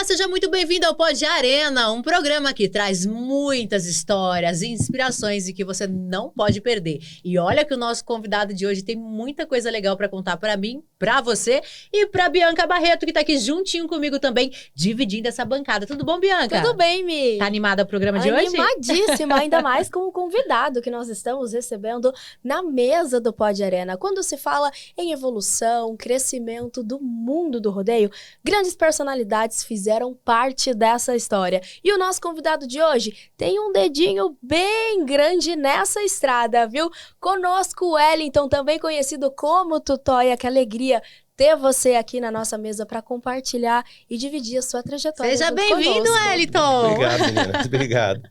seja muito bem-vindo ao Pod Arena, um programa que traz muitas histórias e inspirações e que você não pode perder. E olha que o nosso convidado de hoje tem muita coisa legal para contar para mim, para você e para Bianca Barreto, que tá aqui juntinho comigo também, dividindo essa bancada. Tudo bom, Bianca? Tudo bem, Mi. Tá animada o programa de hoje? Animadíssima, ainda mais com o convidado que nós estamos recebendo na mesa do Pod Arena. Quando se fala em evolução, crescimento do mundo do rodeio, grandes personalidades fizeram parte dessa história. E o nosso convidado de hoje tem um dedinho bem grande nessa estrada, viu? Conosco o Wellington, também conhecido como Tutóia. Que alegria ter você aqui na nossa mesa para compartilhar e dividir a sua trajetória. Seja bem-vindo, Wellington! Obrigado, meninas. Obrigado.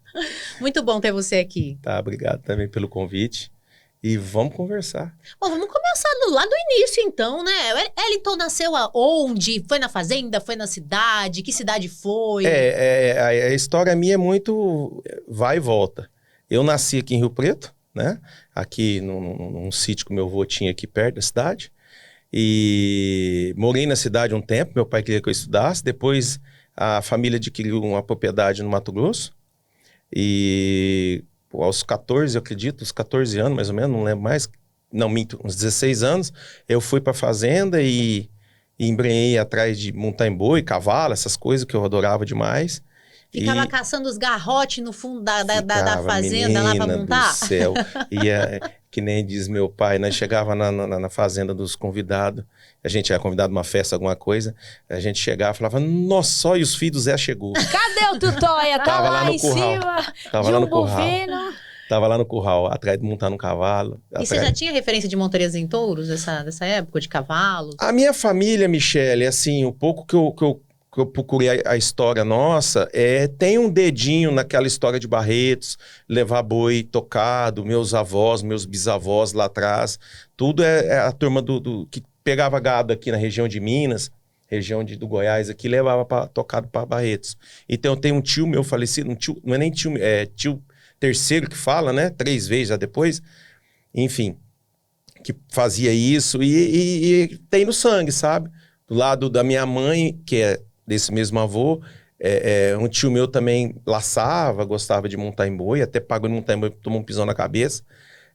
Muito bom ter você aqui. Tá, obrigado também pelo convite. E vamos conversar. Bom, vamos começar lá do início, então, né? O Wellington nasceu aonde? Foi na fazenda? Foi na cidade? Que cidade foi? A história minha é muito vai e volta. Eu nasci aqui em Rio Preto, né? Aqui num sítio que meu avô tinha aqui perto da cidade. E morei na cidade um tempo, meu pai queria que eu estudasse. Depois a família adquiriu uma propriedade no Mato Grosso. E aos 14, eu acredito, uns 14 anos mais ou menos, não lembro mais, não, minto, uns 16 anos, eu fui pra fazenda e embrenhei atrás de montar em boi, cavalo, essas coisas que eu adorava demais. Ficava caçando os garrotes no fundo da fazenda lá pra montar? Do céu. Que nem diz meu pai, nós chegava na fazenda dos convidados, a gente era convidado numa festa, alguma coisa, a gente chegava e falava, nossa, só e os filhos do Zé chegou. Cadê o Tutóia? Tá lá em cima Tava de lá um no curral. bovino. Tava lá no curral, atrás de montar no cavalo. E você já tinha referência de montarias em touros dessa época, de cavalos? A minha família, Michele, assim, o pouco que eu procurei a história nossa, tem um dedinho naquela história de Barretos, levar boi tocado, meus avós, meus bisavós lá atrás, tudo é a turma que pegava gado aqui na região de Minas, região do Goiás aqui, levava tocado para Barretos. Então tem um tio meu falecido, não é nem tio, é tio terceiro que fala, né, 3 vezes já depois, enfim, que fazia isso e tem no sangue, sabe? Do lado da minha mãe, que é desse mesmo avô, um tio meu também laçava, gostava de montar em boi, até pagou de montar em boi, tomou um pisão na cabeça,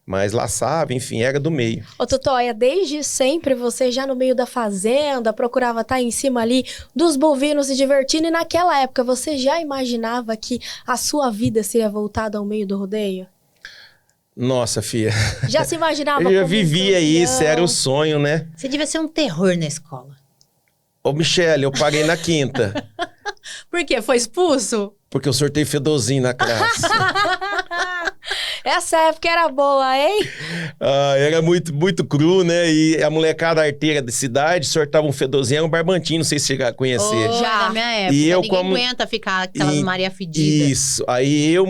mas laçava, enfim, era do meio. Ô Tutóia, desde sempre você já no meio da fazenda, procurava estar em cima ali dos bovinos se divertindo, e naquela época você já imaginava que a sua vida seria voltada ao meio do rodeio? Nossa, filha. Já se imaginava Eu já como vivia isso, era o sonho, né? Você devia ser um terror na escola. Ô, Michele, eu parei na 5ª. Por quê? Foi expulso? Porque eu sortei fedozinho na classe. Essa época era boa, hein? Era muito, muito cru, né? E a molecada arteira da cidade sortava um fedozinho, era um barbantinho, não sei se você chegar a conhecer. Já, na minha época. E eu Ninguém como... aguenta ficar aquelas Maria Fedida. Isso, aí eu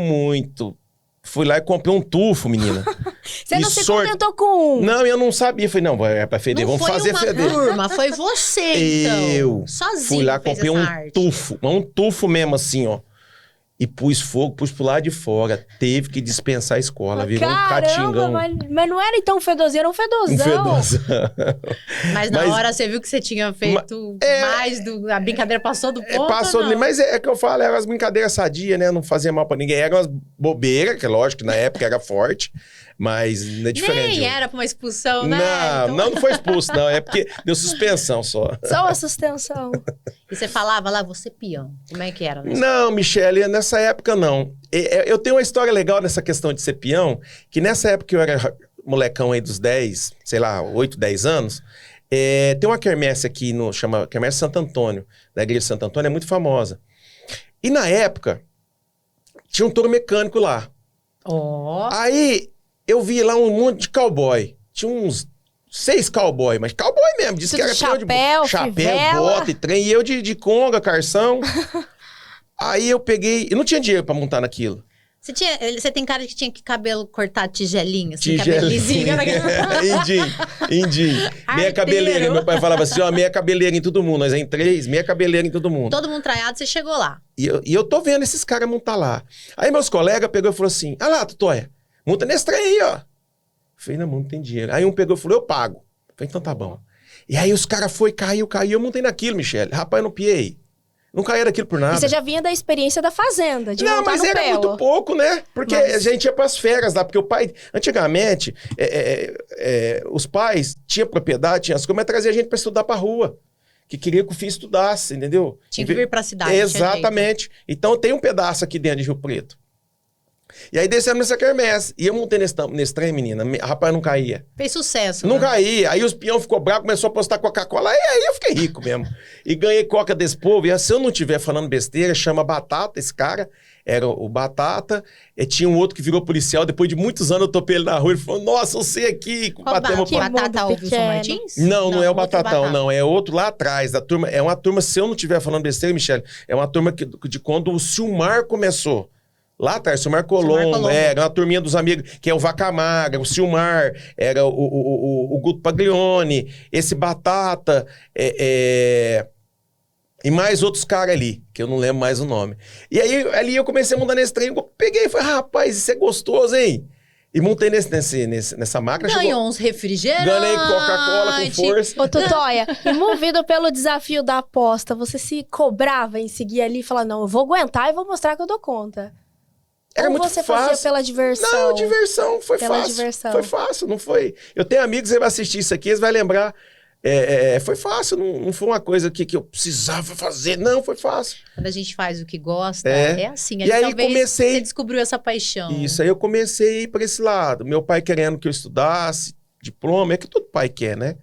fui lá e comprei um tufo, menina. Você não se contentou com um? Não, eu não sabia. Falei, não, é pra feder, vamos fazer feder. Não foi uma turma, foi você, então. Eu sozinho fui lá, fez comprei essa um tufo mesmo assim, ó. E pus fogo, pus pro lado de fora. Teve que dispensar a escola, virou um catingão. Mas não era então um fedozinho, era um fedozão. Um fedozão. Mas na hora você viu que você tinha feito a brincadeira passou do ponto, passou, não? mas é que eu falo, eram as brincadeiras sadias, né? Não fazia mal pra ninguém. Eram umas bobeiras, que lógico que na época era forte, mas não é diferente. Nem era pra uma expulsão, né? Não foi expulso, não. É porque deu suspensão só. Só uma suspensão. E você falava lá, você peão. Como é que era? Não, Michele, nessa época não. Eu tenho uma história legal nessa questão de ser peão, que nessa época que eu era molecão aí dos 10, sei lá, 8, 10 anos, tem uma quermesse aqui, chama Quermesse Santo Antônio, da igreja de Santo Antônio, é muito famosa. E na época, tinha um touro mecânico lá. Aí, eu vi lá um monte de cowboy. Tinha uns 6 cowboy, mas cowboy mesmo. Disse que era chapéu, bota e trem. E eu de conga, carção. Aí eu peguei... Eu não tinha dinheiro pra montar naquilo. Você tem cara de que tinha que cabelo cortar tigelinho, assim, Tigelinho. cabelo lisinho. Indim. Meia cabeleira. Meu pai falava assim, ó, meia cabeleira em todo mundo. Nós em 3, meia cabeleira em todo mundo. Todo mundo traiado, você chegou lá. E eu tô vendo esses caras montar lá. Aí meus colegas pegou e falou assim, lá, Tutóia, monta nesse trem aí, ó. Eu falei, não tem dinheiro. Aí um pegou e falou, eu pago. Eu falei, então tá bom. E aí os caras caiu, eu montei naquilo, Michele. Rapaz, eu não piei. Nunca era aquilo por nada. E você já vinha da experiência da fazenda, de Não, montar mas no era pelo. muito pouco, né? Porque a gente ia pras férias lá, porque o pai, antigamente, os pais tinham propriedade, tinham as coisas, mas trazia a gente pra estudar pra rua. Que queria que o filho estudasse, entendeu? Tinha que vir pra cidade. Exatamente. Então tem um pedaço aqui dentro de Rio Preto. E aí descemos nessa quermesse. E eu montei nesse trem, menina. Rapaz, não caía. Fez sucesso. Não né? caía. Aí os peão ficou bravo, começou a postar Coca-Cola. Aí eu fiquei rico mesmo. E ganhei coca desse povo. E se eu não estiver falando besteira, chama Batata, esse cara. Era o Batata. E tinha um outro que virou policial. Depois de muitos anos eu topei ele na rua. Ele falou, nossa, você aqui. Batemos que Batata mundo Wilson pequeno. Martins? não é o outro Batatão, Batata. não. É outro lá atrás. Da turma, é uma turma, se eu não estiver falando besteira, Michele, é uma turma de quando o Silmar começou. Lá atrás, Silmar Colombo, era uma turminha dos amigos, que é o Vaca Magra, o Silmar, era o Guto Paglione, esse Batata, e mais outros caras ali, que eu não lembro mais o nome. E aí, ali eu comecei a montar nesse trem, eu peguei e falei, rapaz, isso é gostoso, hein? E montei nessa máquina. Ganhou uns refrigerantes. Ganhei Coca-Cola com força. Ô, Tutóia, e movido pelo desafio da aposta, você se cobrava em seguir ali e falar, não, eu vou aguentar e vou mostrar que eu dou conta. Era Ou muito você fácil. fazia pela diversão? Não, diversão, foi Pela fácil. diversão. Foi fácil, não foi. Eu tenho amigos que vão assistir isso aqui, eles vão lembrar. Foi fácil, não foi uma coisa que eu precisava fazer. Não, foi fácil. Quando a gente faz o que gosta, é assim. E aí talvez comecei- você descobriu essa paixão. Isso, aí eu comecei a ir para esse lado. Meu pai querendo que eu estudasse, diploma, é que todo pai quer, né?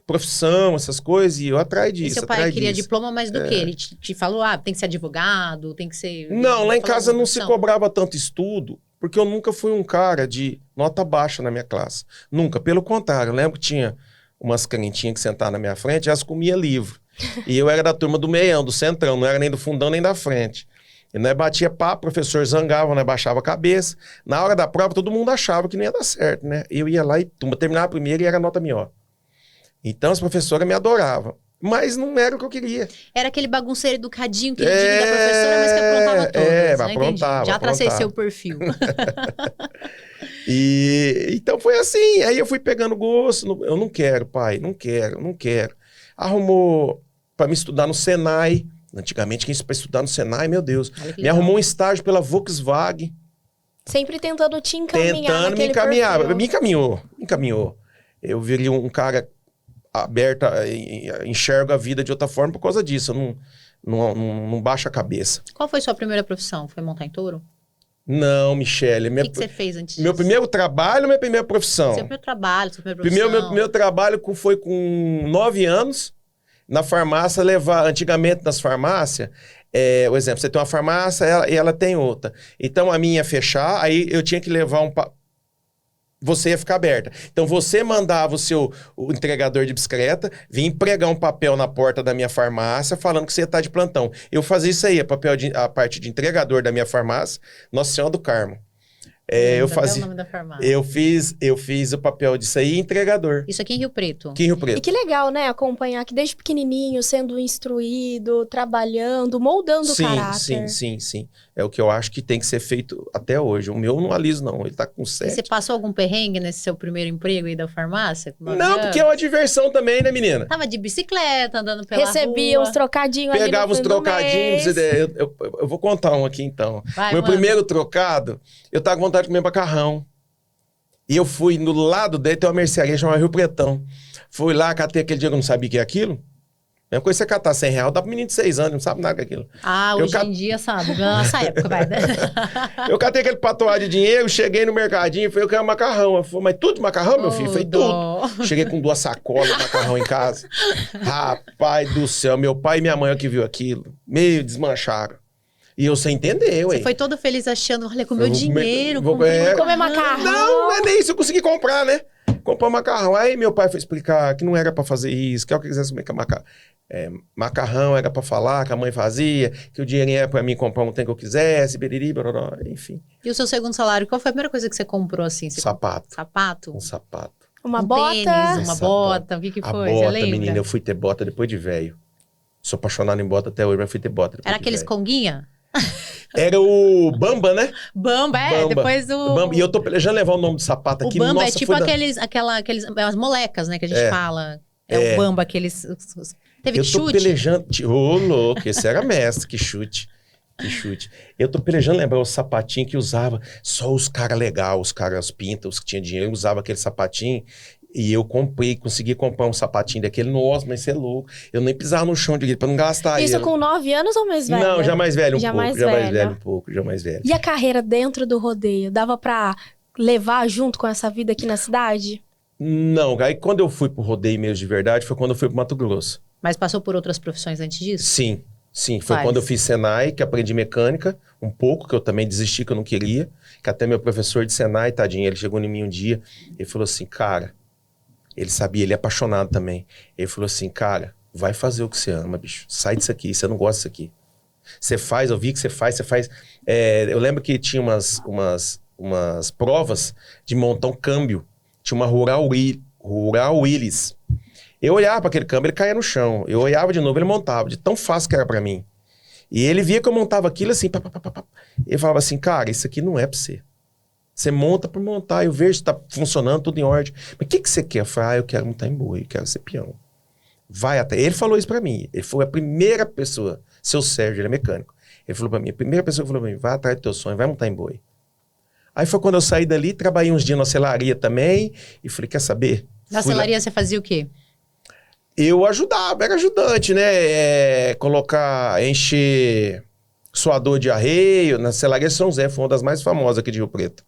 Profissão, essas coisas, e eu atrás E disso. seu pai queria diploma mais do que? Ele te falou, tem que ser advogado, tem que ser... Não, lá em Falou casa alguma não se profissão? cobrava tanto estudo, porque eu nunca fui um cara de nota baixa na minha classe. Nunca, pelo contrário. Eu lembro que tinha umas crentinhas que sentavam na minha frente, elas comiam livro. E eu era da turma do meião, do centrão, não era nem do fundão nem da frente. E nós batia papo, o professor zangava, nós baixava a cabeça. Na hora da prova, todo mundo achava que não ia dar certo, né? Eu ia lá e terminava a primeira e era nota melhor. Então, as professoras me adoravam. Mas não era o que eu queria. Era aquele bagunceiro educadinho, queridinho da professora, mas que aprontava todas. Né? aprontava. Já tracei aprontava. seu perfil. E então foi assim. Aí eu fui pegando gosto. Eu não quero, pai, não quero. Arrumou para me estudar no Senai. Antigamente, quem para estudar no Senai, meu Deus. Olha que Me legal. arrumou um estágio pela Volkswagen. Sempre tentando te encaminhar Tentando me naquele encaminhar. perfil. Me encaminhou. Eu virei um cara aberto, enxergo a vida de outra forma por causa disso. Eu não baixo a cabeça. Qual foi sua primeira profissão? Foi montar em touro? Não, Michele. O que você fez antes disso? Meu primeiro trabalho, minha primeira profissão. Seu primeiro trabalho, sua primeira profissão. Meu primeiro trabalho foi com 9 anos, na farmácia, antigamente nas farmácias, por exemplo, você tem uma farmácia e ela tem outra. Então a minha ia fechar, aí eu tinha que levar você ia ficar aberta. Então você mandava o entregador de bicicleta vir pregar um papel na porta da minha farmácia falando que você ia estar de plantão. Eu fazia isso aí, a parte de entregador da minha farmácia, Nossa Senhora do Carmo. Eu fazia. O nome da farmácia. Eu fiz o papel disso aí, entregador. Isso aqui em Rio Preto. Aqui em Rio E Preto. que legal, né? Acompanhar que desde pequenininho, sendo instruído, trabalhando, moldando o caráter. Sim. É o que eu acho que tem que ser feito até hoje. O meu não aliso, não. Ele tá com E 7. você passou algum perrengue nesse seu primeiro emprego aí da farmácia? Com 9 Não, anos? porque é uma diversão também, né, menina? Tava de bicicleta, andando pela Recebia rua. uns trocadinhos ali Pegava no uns fim do trocadinhos. mês. Eu vou contar um aqui, então. Vai, Meu manda. primeiro trocado, eu tava com vontade de comer macarrão. E eu fui no lado dele, tem uma mercearia chamada Rio Pretão. Fui lá, catei aquele dia que eu não sabia o que é aquilo. Mesma coisa você catar R$100, dá pro menino de 6 anos, não sabe nada daquilo. Hoje em dia, sabe? Na nossa época, vai. Eu catei aquele patoar de dinheiro, cheguei no mercadinho e falei, eu quero macarrão. Eu falei, mas tudo de macarrão, meu filho? Ô, Falei, dó. tudo. Cheguei com 2 sacolas de macarrão em casa. Rapaz do céu, meu pai e minha mãe que viu aquilo, meio desmancharam. E eu sem entender, ué. Você foi todo feliz achando, olha, com o meu Eu vou comer- dinheiro, vou- comprei é. Comer macarrão. Não é nem isso, eu consegui comprar, né? Comprar macarrão. Aí meu pai foi explicar que não era pra fazer isso, que eu quisesse comer macarrão era pra falar, que a mãe fazia, que o dinheirinho era pra mim comprar um trem que eu quisesse, beriri, bororó, enfim. E o seu segundo salário, qual foi a primeira coisa que você comprou assim? Você Sapato. Sapato? Um sapato. Uma Um bota. tênis, uma Essa bota, o que que A foi? Você bota, lembra? menina, eu fui ter bota depois de velho. Sou apaixonado em bota até hoje, mas fui ter bota depois Era de aqueles velho. conguinha? Era o Bamba, né? Bamba, Bamba. depois do... Bamba. E eu tô planejando levar o nome do sapato O aqui. Bamba Nossa, é tipo foi da- aqueles, as molecas, né, que a gente fala. É o bamba, aqueles... Teve Eu tô chute? pelejando... Ô, louco, esse era mestre, que chute. Que chute. Eu tô pelejando lembrar o sapatinho que usava só os caras legais, os caras pintas, os que tinham dinheiro, usava aquele sapatinho. E eu consegui comprar um sapatinho daquele. Nossa, mas você é louco. Eu nem pisava no chão direito pra não gastar Isso ele. com 9 anos ou mais velho? Não, já mais velho um Já pouco. mais Já mais velho. velho um pouco, já mais velho. E a carreira dentro do rodeio? Dava pra levar junto com essa vida aqui na cidade? Não, aí quando eu fui pro rodeio mesmo de verdade, foi quando eu fui pro Mato Grosso. Mas passou por outras profissões antes disso? Sim, sim. Foi Quais? quando eu fiz Senai, que aprendi mecânica, um pouco, que eu também desisti, que eu não queria. Que até meu professor de Senai, tadinho, ele chegou em mim um dia e falou assim, cara, ele sabia, ele é apaixonado também. Ele falou assim, cara, vai fazer o que você ama, bicho. Sai disso aqui, você não gosta disso aqui. Você faz, eu vi que você faz. Eu lembro que tinha umas provas de montar um câmbio. Tinha uma Rural Willys. Eu olhava para aquele câmbio, ele caía no chão. Eu olhava de novo, ele montava, de tão fácil que era para mim. E ele via que eu montava aquilo assim, pá. Ele falava assim, cara, isso aqui não é para você. Você monta por montar, eu vejo se tá funcionando, tudo em ordem. Mas o que você quer? Eu falei, eu quero montar em boi, eu quero ser peão. Vai até. Ele falou isso pra mim. Ele foi a primeira pessoa, seu Sérgio, ele é mecânico. Ele falou pra mim, a primeira pessoa que falou pra mim, vai atrás do teu sonho, vai montar em boi. Aí foi quando eu saí dali, trabalhei uns dias na selaria também, e falei, quer saber? Na selaria você fazia o quê? Eu ajudava, era ajudante, né? Encher suador de arreio, na selaria São José, foi uma das mais famosas aqui de Rio Preto.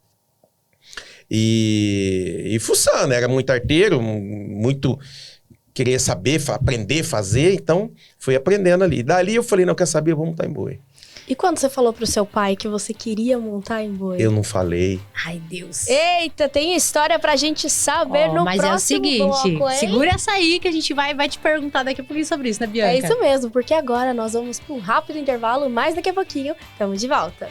E fuçando, era muito arteiro, muito queria saber, aprender, fazer, então fui aprendendo ali. Dali eu falei, não, quer saber, eu vou montar em boi. E quando você falou pro seu pai que você queria montar em boi? Eu não falei. Ai, Deus. Eita, tem história pra gente saber no mas próximo é o seguinte, bloco, hein? segura essa aí que a gente vai te perguntar daqui a pouquinho sobre isso, né, Bianca? É isso mesmo, porque agora nós vamos para um rápido intervalo, mas daqui a pouquinho estamos de volta.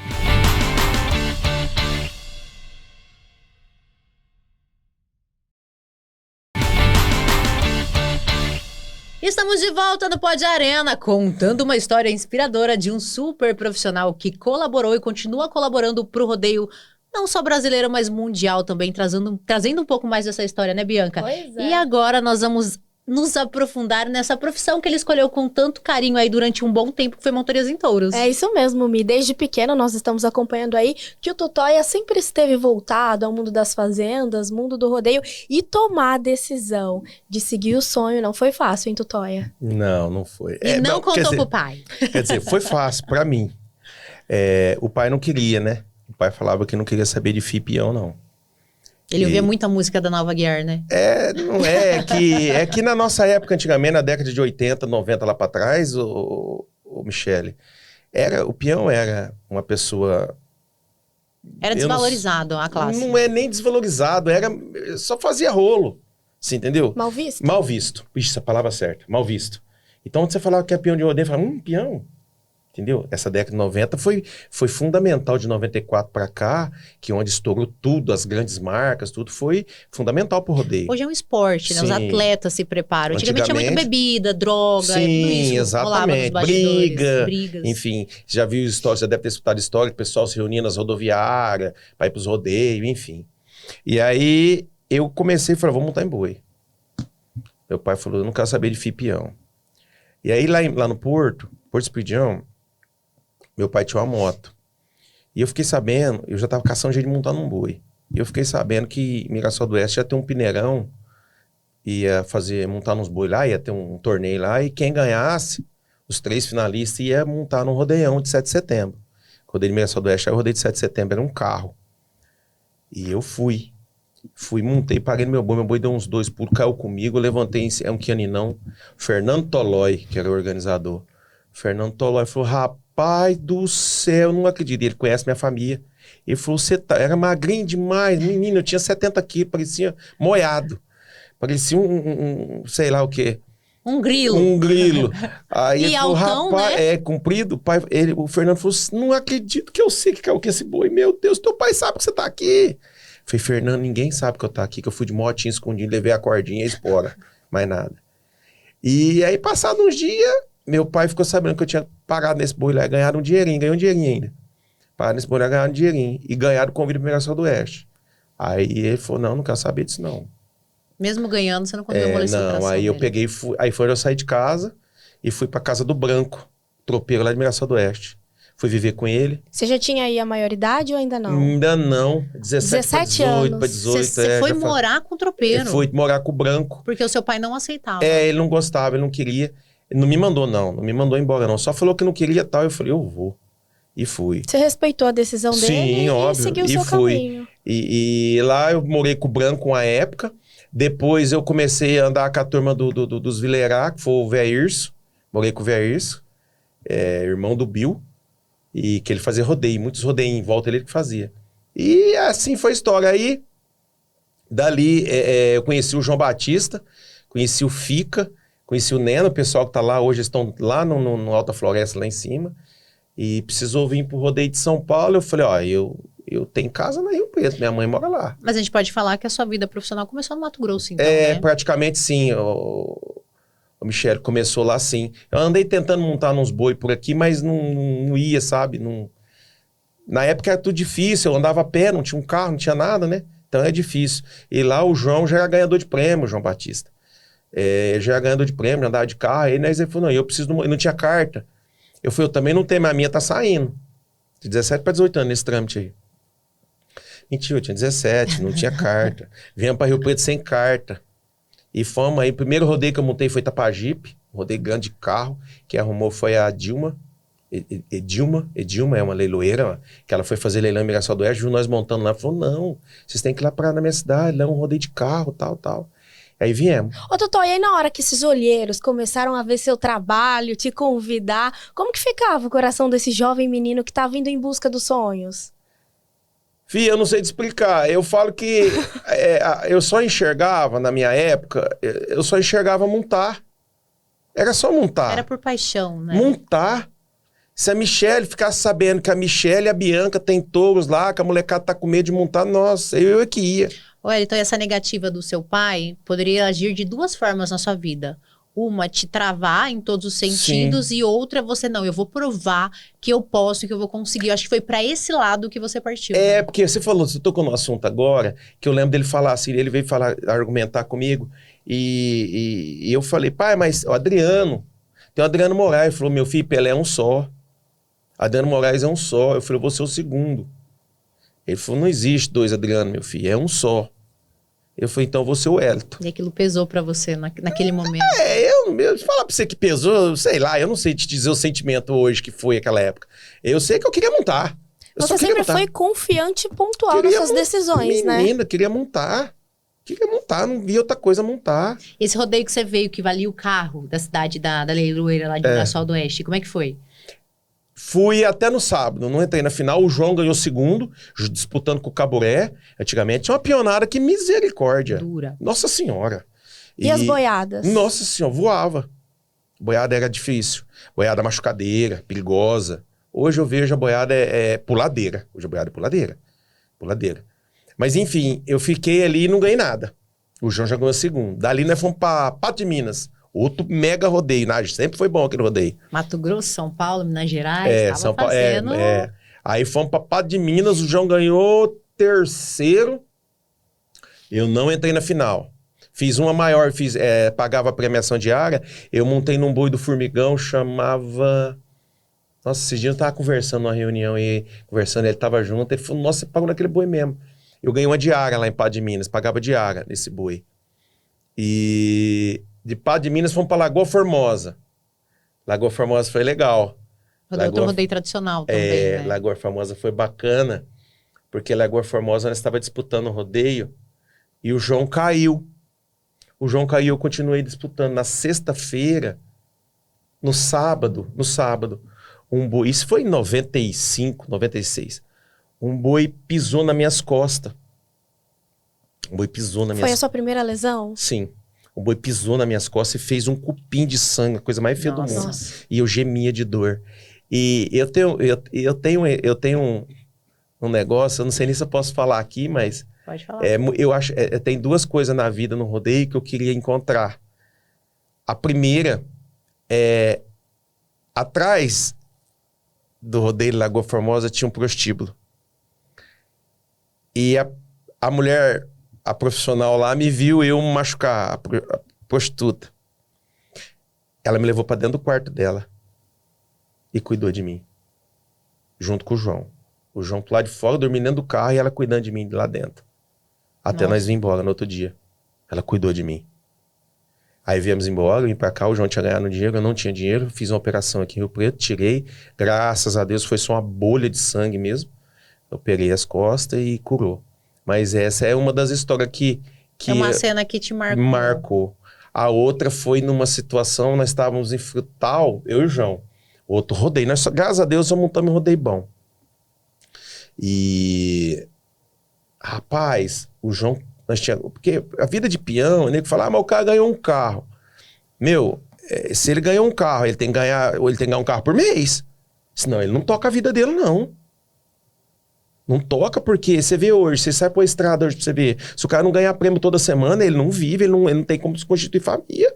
Estamos de volta no Pod Arena, contando uma história inspiradora de um super profissional que colaborou e continua colaborando pro rodeio, não só brasileiro, mas mundial também, trazendo um pouco mais dessa história, né, Bianca? Pois é. E agora nós vamos nos aprofundar nessa profissão que ele escolheu com tanto carinho aí durante um bom tempo, que foi Montorias em Touros. É isso mesmo, Mi. Desde pequeno nós estamos acompanhando aí que o Tutóia sempre esteve voltado ao mundo das fazendas, mundo do rodeio, e tomar a decisão de seguir o sonho não foi fácil, hein, Tutóia? Não foi. E não quer contou dizer, pro pai. Quer dizer, foi fácil pra mim. O pai não queria, né? O pai falava que não queria saber de FII peão, não. Ele ouvia muita música da Nova Guiar, né? Não é que na nossa época, antigamente, na década de 80, 90 lá pra trás, o Michele, o peão era uma pessoa... Era desvalorizado a classe. Não é nem desvalorizado, só fazia rolo, você entendeu? Mal visto? Mal visto. Ixi, essa palavra é certa, mal visto. Então, quando você falava que é peão de rodeio, você falava, peão. Entendeu? Essa década de 90 foi fundamental, de 94 para cá, que onde estourou tudo, as grandes marcas, tudo foi fundamental pro rodeio. Hoje é um esporte, né? Os Sim. atletas se preparam. Antigamente tinha muita bebida, droga, Sim, tudo isso exatamente. rolava nos bastidores, brigas. Enfim, já viu histórias, já deve ter escutado história, que o pessoal se reunia nas rodoviárias, para ir pros rodeios, enfim. E aí, eu comecei e falei, vou montar em boi. Meu pai falou, eu não quero saber de FII peão. E aí, lá no Porto Espiridião, meu pai tinha uma moto. E eu fiquei sabendo, eu já tava caçando jeito de montar num boi. E eu fiquei sabendo que em Mirassol do Oeste ia ter um Pineirão, ia montar nos boi lá, ia ter um torneio lá, e quem ganhasse, os 3 finalistas, ia montar num rodeião de 7 de setembro. O rodeio de Mirassol do Oeste, aí o rodeio de 7 de setembro era um carro. E eu fui, montei, paguei no meu boi deu uns 2 pulos, caiu comigo, eu levantei, é um quianinão, Fernando Tolói, que era o organizador. Fernando Tolói falou, rapaz do céu, não acredito. Ele conhece minha família. Ele falou, era magrinho demais, menino, eu tinha 70 quilos, parecia moiado. Parecia sei lá o quê. Um grilo. Um grilo. Aí ele falou, altão, rapaz, né? Comprido. O Fernando falou, não acredito que eu sei que caiu com esse boi. Meu Deus, teu pai sabe que você tá aqui. Eu falei, Fernando, ninguém sabe que eu tô aqui, que eu fui de motinha escondido, levei a cordinha e a espora. Mais nada. E aí, passado uns dias, meu pai ficou sabendo que eu tinha pagado nesse boi lá, ganhado um dinheirinho, ganhou um dinheirinho ainda. Pagaram nesse boi lá, ganharam um dinheirinho. E ganharam o convite do Mirassol do Oeste. Aí ele falou, não quero saber disso não. Mesmo ganhando, você não conseguiu amolecer o coração Não, aí eu dele. peguei, aí foi eu sair de casa e fui pra casa do Branco, tropeiro lá de Mirassol do Oeste. Fui viver com ele. Você já tinha aí a maioridade ou ainda não? Ainda não, 17 pra 17 18, pra anos. 18. Você foi morar com o tropeiro. Fui morar com o Branco. Porque o seu pai não aceitava. Ele não gostava, ele não queria. Ele não me mandou, não me mandou embora, não. Só falou que não queria tal. Eu falei, eu vou. E fui. Você respeitou a decisão dele Sim, óbvio. e seguiu o E seu fui. caminho. E lá eu morei com o Branco uma época. Depois eu comecei a andar com a turma dos Vileirá, que foi o Vé Irso. Morei com o Vé Irso, irmão do Bill. E que ele fazia rodeio, muitos rodeios em volta, ele que fazia. E assim foi a história. Aí, dali, eu conheci o João Batista, conheci o Fica, conheci o Neno, o pessoal que tá lá hoje, estão lá no Alta Floresta, lá em cima. E precisou vir pro rodeio de São Paulo. Eu falei, ó, eu tenho casa na Rio Preto, minha mãe mora lá. Mas a gente pode falar que a sua vida profissional começou no Mato Grosso, então, né? Praticamente sim. O Michel começou lá sim. Eu andei tentando montar uns boi por aqui, mas não ia, sabe? Não... Na época era tudo difícil, eu andava a pé, não tinha um carro, não tinha nada, né? Então é difícil. E lá o João já era ganhador de prêmio, o João Batista. Já era ganhador de prêmio, andava de carro. Aí ele falou, não, eu preciso... Eu não tinha carta. Eu falei, eu também não tenho, mas a minha tá saindo. De 17 para 18 anos nesse trâmite aí. Mentira, eu tinha 17, não tinha carta. Vinha para Rio Preto sem carta. E fomos aí, o primeiro rodeio que eu montei foi Tapajipe, um rodeio grande de carro, que arrumou foi a Dilma, Edilma é uma leiloeira, que ela foi fazer leilão em Mirassol do Oeste, viu nós montando lá, falou, não, vocês têm que ir lá parar na minha cidade, lá é um rodeio de carro, tal. Aí viemos. Ô, Totó, e aí na hora que esses olheiros começaram a ver seu trabalho, te convidar, como que ficava o coração desse jovem menino que tá vindo em busca dos sonhos? Fih, eu não sei te explicar. Eu falo que eu só enxergava, na minha época, eu só enxergava montar. Era só montar. Era por paixão, né? Montar. Se a Michele ficasse sabendo que a Michele e a Bianca tem touros lá, que a molecada tá com medo de montar, nossa, eu é que ia. Olha, então essa negativa do seu pai poderia agir de duas formas na sua vida. Uma, te travar em todos os sentidos. Sim. E outra, você não, eu vou provar que eu posso, que eu vou conseguir. Eu acho que foi pra esse lado que você partiu. Né? Porque você falou, você tocou no assunto agora, que eu lembro dele falar assim, ele veio argumentar comigo, e eu falei, pai, mas o Adriano, tem o Adriano Moraes, ele falou, meu filho, Pelé é um só. Adriano Moraes é um só. Eu falei, eu vou ser o segundo. Ele falou, não existe dois Adriano, meu filho, é um só. Eu falei, então eu vou ser o Elton. E aquilo pesou pra você naquele momento. Eu falar pra você que pesou, sei lá, eu não sei te dizer o sentimento hoje que foi aquela época. Eu sei que eu queria montar. Você sempre foi confiante e pontual nas suas decisões, né? Menina, queria montar. Não via outra coisa montar. Esse rodeio que você veio, que valia o carro da cidade da leiloeira lá de Mirassol do Oeste, como é que foi? Fui até no sábado, não entrei na final. O João ganhou segundo, disputando com o Caburé. Antigamente tinha uma pionada que misericórdia. Dura. Nossa Senhora. E as boiadas? Nossa Senhora, voava. Boiada era difícil. Boiada machucadeira, perigosa. Hoje eu vejo a boiada puladeira. Hoje a boiada é puladeira. Mas enfim, eu fiquei ali e não ganhei nada. O João já ganhou segundo. Dali nós fomos pra Pato de Minas. Outro mega rodeio, né? Sempre foi bom aquele rodeio. Mato Grosso, São Paulo, Minas Gerais, São Paulo, fazendo... Aí fomos pra Pato de Minas, o João ganhou terceiro. Eu não entrei na final. Fiz uma maior, pagava a premiação diária. Eu montei num boi do Formigão, chamava... Nossa, esse dia eu tava conversando numa reunião e ele tava junto. Ele falou, nossa, você pagou naquele boi mesmo. Eu ganhei uma diária lá em Pato de Minas, pagava diária nesse boi. E de Pato de Minas fomos pra Lagoa Formosa. Lagoa Formosa foi legal. Outro rodeio tradicional também, né? Lagoa Formosa foi bacana, porque Lagoa Formosa nós estava disputando o rodeio e o João caiu. Eu continuei disputando. Na sexta-feira, no sábado, um boi, isso foi em 95, 96, um boi pisou nas minhas costas. Foi a sua primeira lesão? Sim. O boi pisou nas minhas costas e fez um cupim de sangue, a coisa mais feia do mundo. Nossa. E eu gemia de dor. E eu tenho um negócio, eu não sei nem se eu posso falar aqui, mas... Pode falar. Eu acho tem duas coisas na vida, no rodeio, que eu queria encontrar. A primeira é... Atrás do rodeio Lagoa Formosa tinha um prostíbulo. E a mulher a profissional lá me viu eu machucar, a prostituta. Ela me levou pra dentro do quarto dela e cuidou de mim, junto com o João. O João lá de fora, dormindo dentro do carro, e ela cuidando de mim lá dentro. Até nós vir embora no outro dia. Ela cuidou de mim. Aí viemos embora, vim pra cá, o João tinha ganhado dinheiro, eu não tinha dinheiro, fiz uma operação aqui em Rio Preto, tirei, graças a Deus foi só uma bolha de sangue mesmo. Eu operei as costas e curou. Mas essa é uma das histórias que é uma cena que te marcou. Marcou. A outra foi numa situação, nós estávamos em Frutal, eu e o João. Outro rodeio. Nós, graças a Deus, só montamos um rodeio bom. E... Rapaz, o João... Porque a vida de peão, o nego fala, mas o cara ganhou um carro. Meu, se ele ganhou um carro, ele tem que ganhar um carro por mês. Senão ele não toca a vida dele, não. Não toca porque você vê hoje, você sai pra estrada hoje pra você ver. Se o cara não ganhar prêmio toda semana, ele não vive, ele não tem como se constituir família.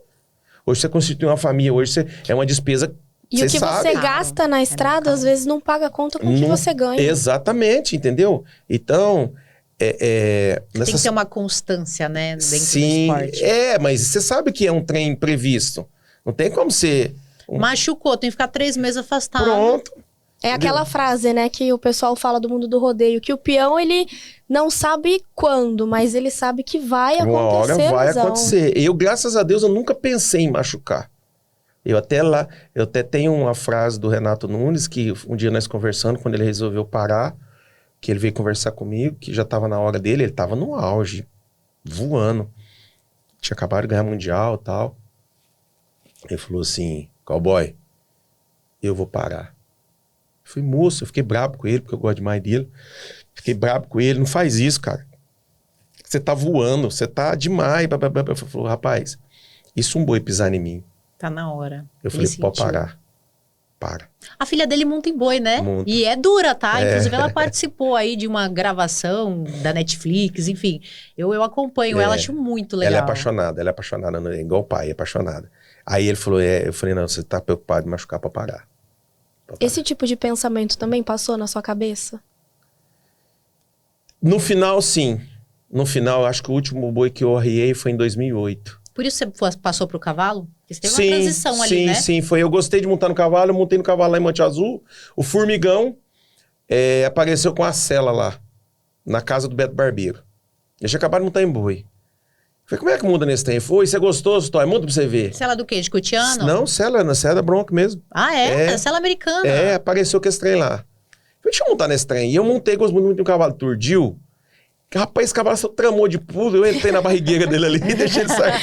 Hoje você constitui uma família, hoje é uma despesa. E o que você gasta na estrada, às vezes não paga conta com o que você ganha. Exatamente, entendeu? Então... Tem que ter uma constância, né? Dentro do esporte. Mas você sabe que é um trem imprevisto. Não tem como ser... Machucou, tem que ficar 3 meses afastado. Pronto. É aquela frase, né, que o pessoal fala do mundo do rodeio, que o peão, ele não sabe quando, mas ele sabe que vai acontecer. Uma hora vai acontecer. Eu, graças a Deus, eu nunca pensei em machucar. Eu até tenho uma frase do Renato Nunes, que um dia nós conversando, quando ele resolveu parar, que ele veio conversar comigo, que já estava na hora dele, ele estava no auge, voando. Tinha acabado de ganhar mundial e tal. Ele falou assim, cowboy, eu vou parar. Eu falei, moço, eu fiquei brabo com ele, porque eu gosto demais dele. Fiquei brabo com ele, não faz isso, cara. Você tá voando, você tá demais. Ele falou, rapaz, isso um boi pisar em mim. Tá na hora. Eu falei, pode parar. Para. A filha dele monta em boi, né? Monta. E é dura, tá? Inclusive, ela participou aí de uma gravação da Netflix, enfim. Eu acompanho ela, acho muito legal. Ela é apaixonada, igual o pai, é apaixonada. Aí ele falou, eu falei, não, você tá preocupado em machucar pra parar. Esse tipo de pensamento também passou na sua cabeça? No final, sim. No final, acho que o último boi que eu arriei foi em 2008. Por isso você passou pro cavalo? Porque você teve uma transição ali, né? Sim, foi. Eu gostei de montar no cavalo, eu montei no cavalo lá em Monte Azul. O Formigão apareceu com a cela lá, na casa do Beto Barbeiro. Eles tinham acabado de montar em boi. Falei, como é que muda nesse tempo? Foi, isso é gostoso, Toy, monta pra você ver. Cela do quê? De cutiano? Não, cela da Bronco mesmo. Ah, é? Cela americana. Apareceu com esse trem lá. Falei, deixa eu montar nesse trem. E eu montei, gosto muito de um cavalo turdil. Rapaz, esse cavalo só tramou de pulo, eu entrei na barrigueira dele ali e deixei ele sair.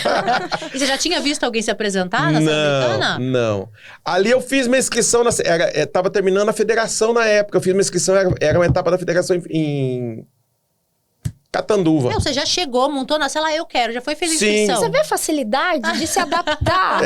E você já tinha visto alguém se apresentar na Cela Americana? Não. Ali eu fiz minha inscrição, tava terminando a federação na época, eu fiz minha inscrição, era uma etapa da federação em Catanduva. Não, você já chegou, montou na cela, eu quero, já foi fez a inscrição. Você vê a facilidade de se adaptar.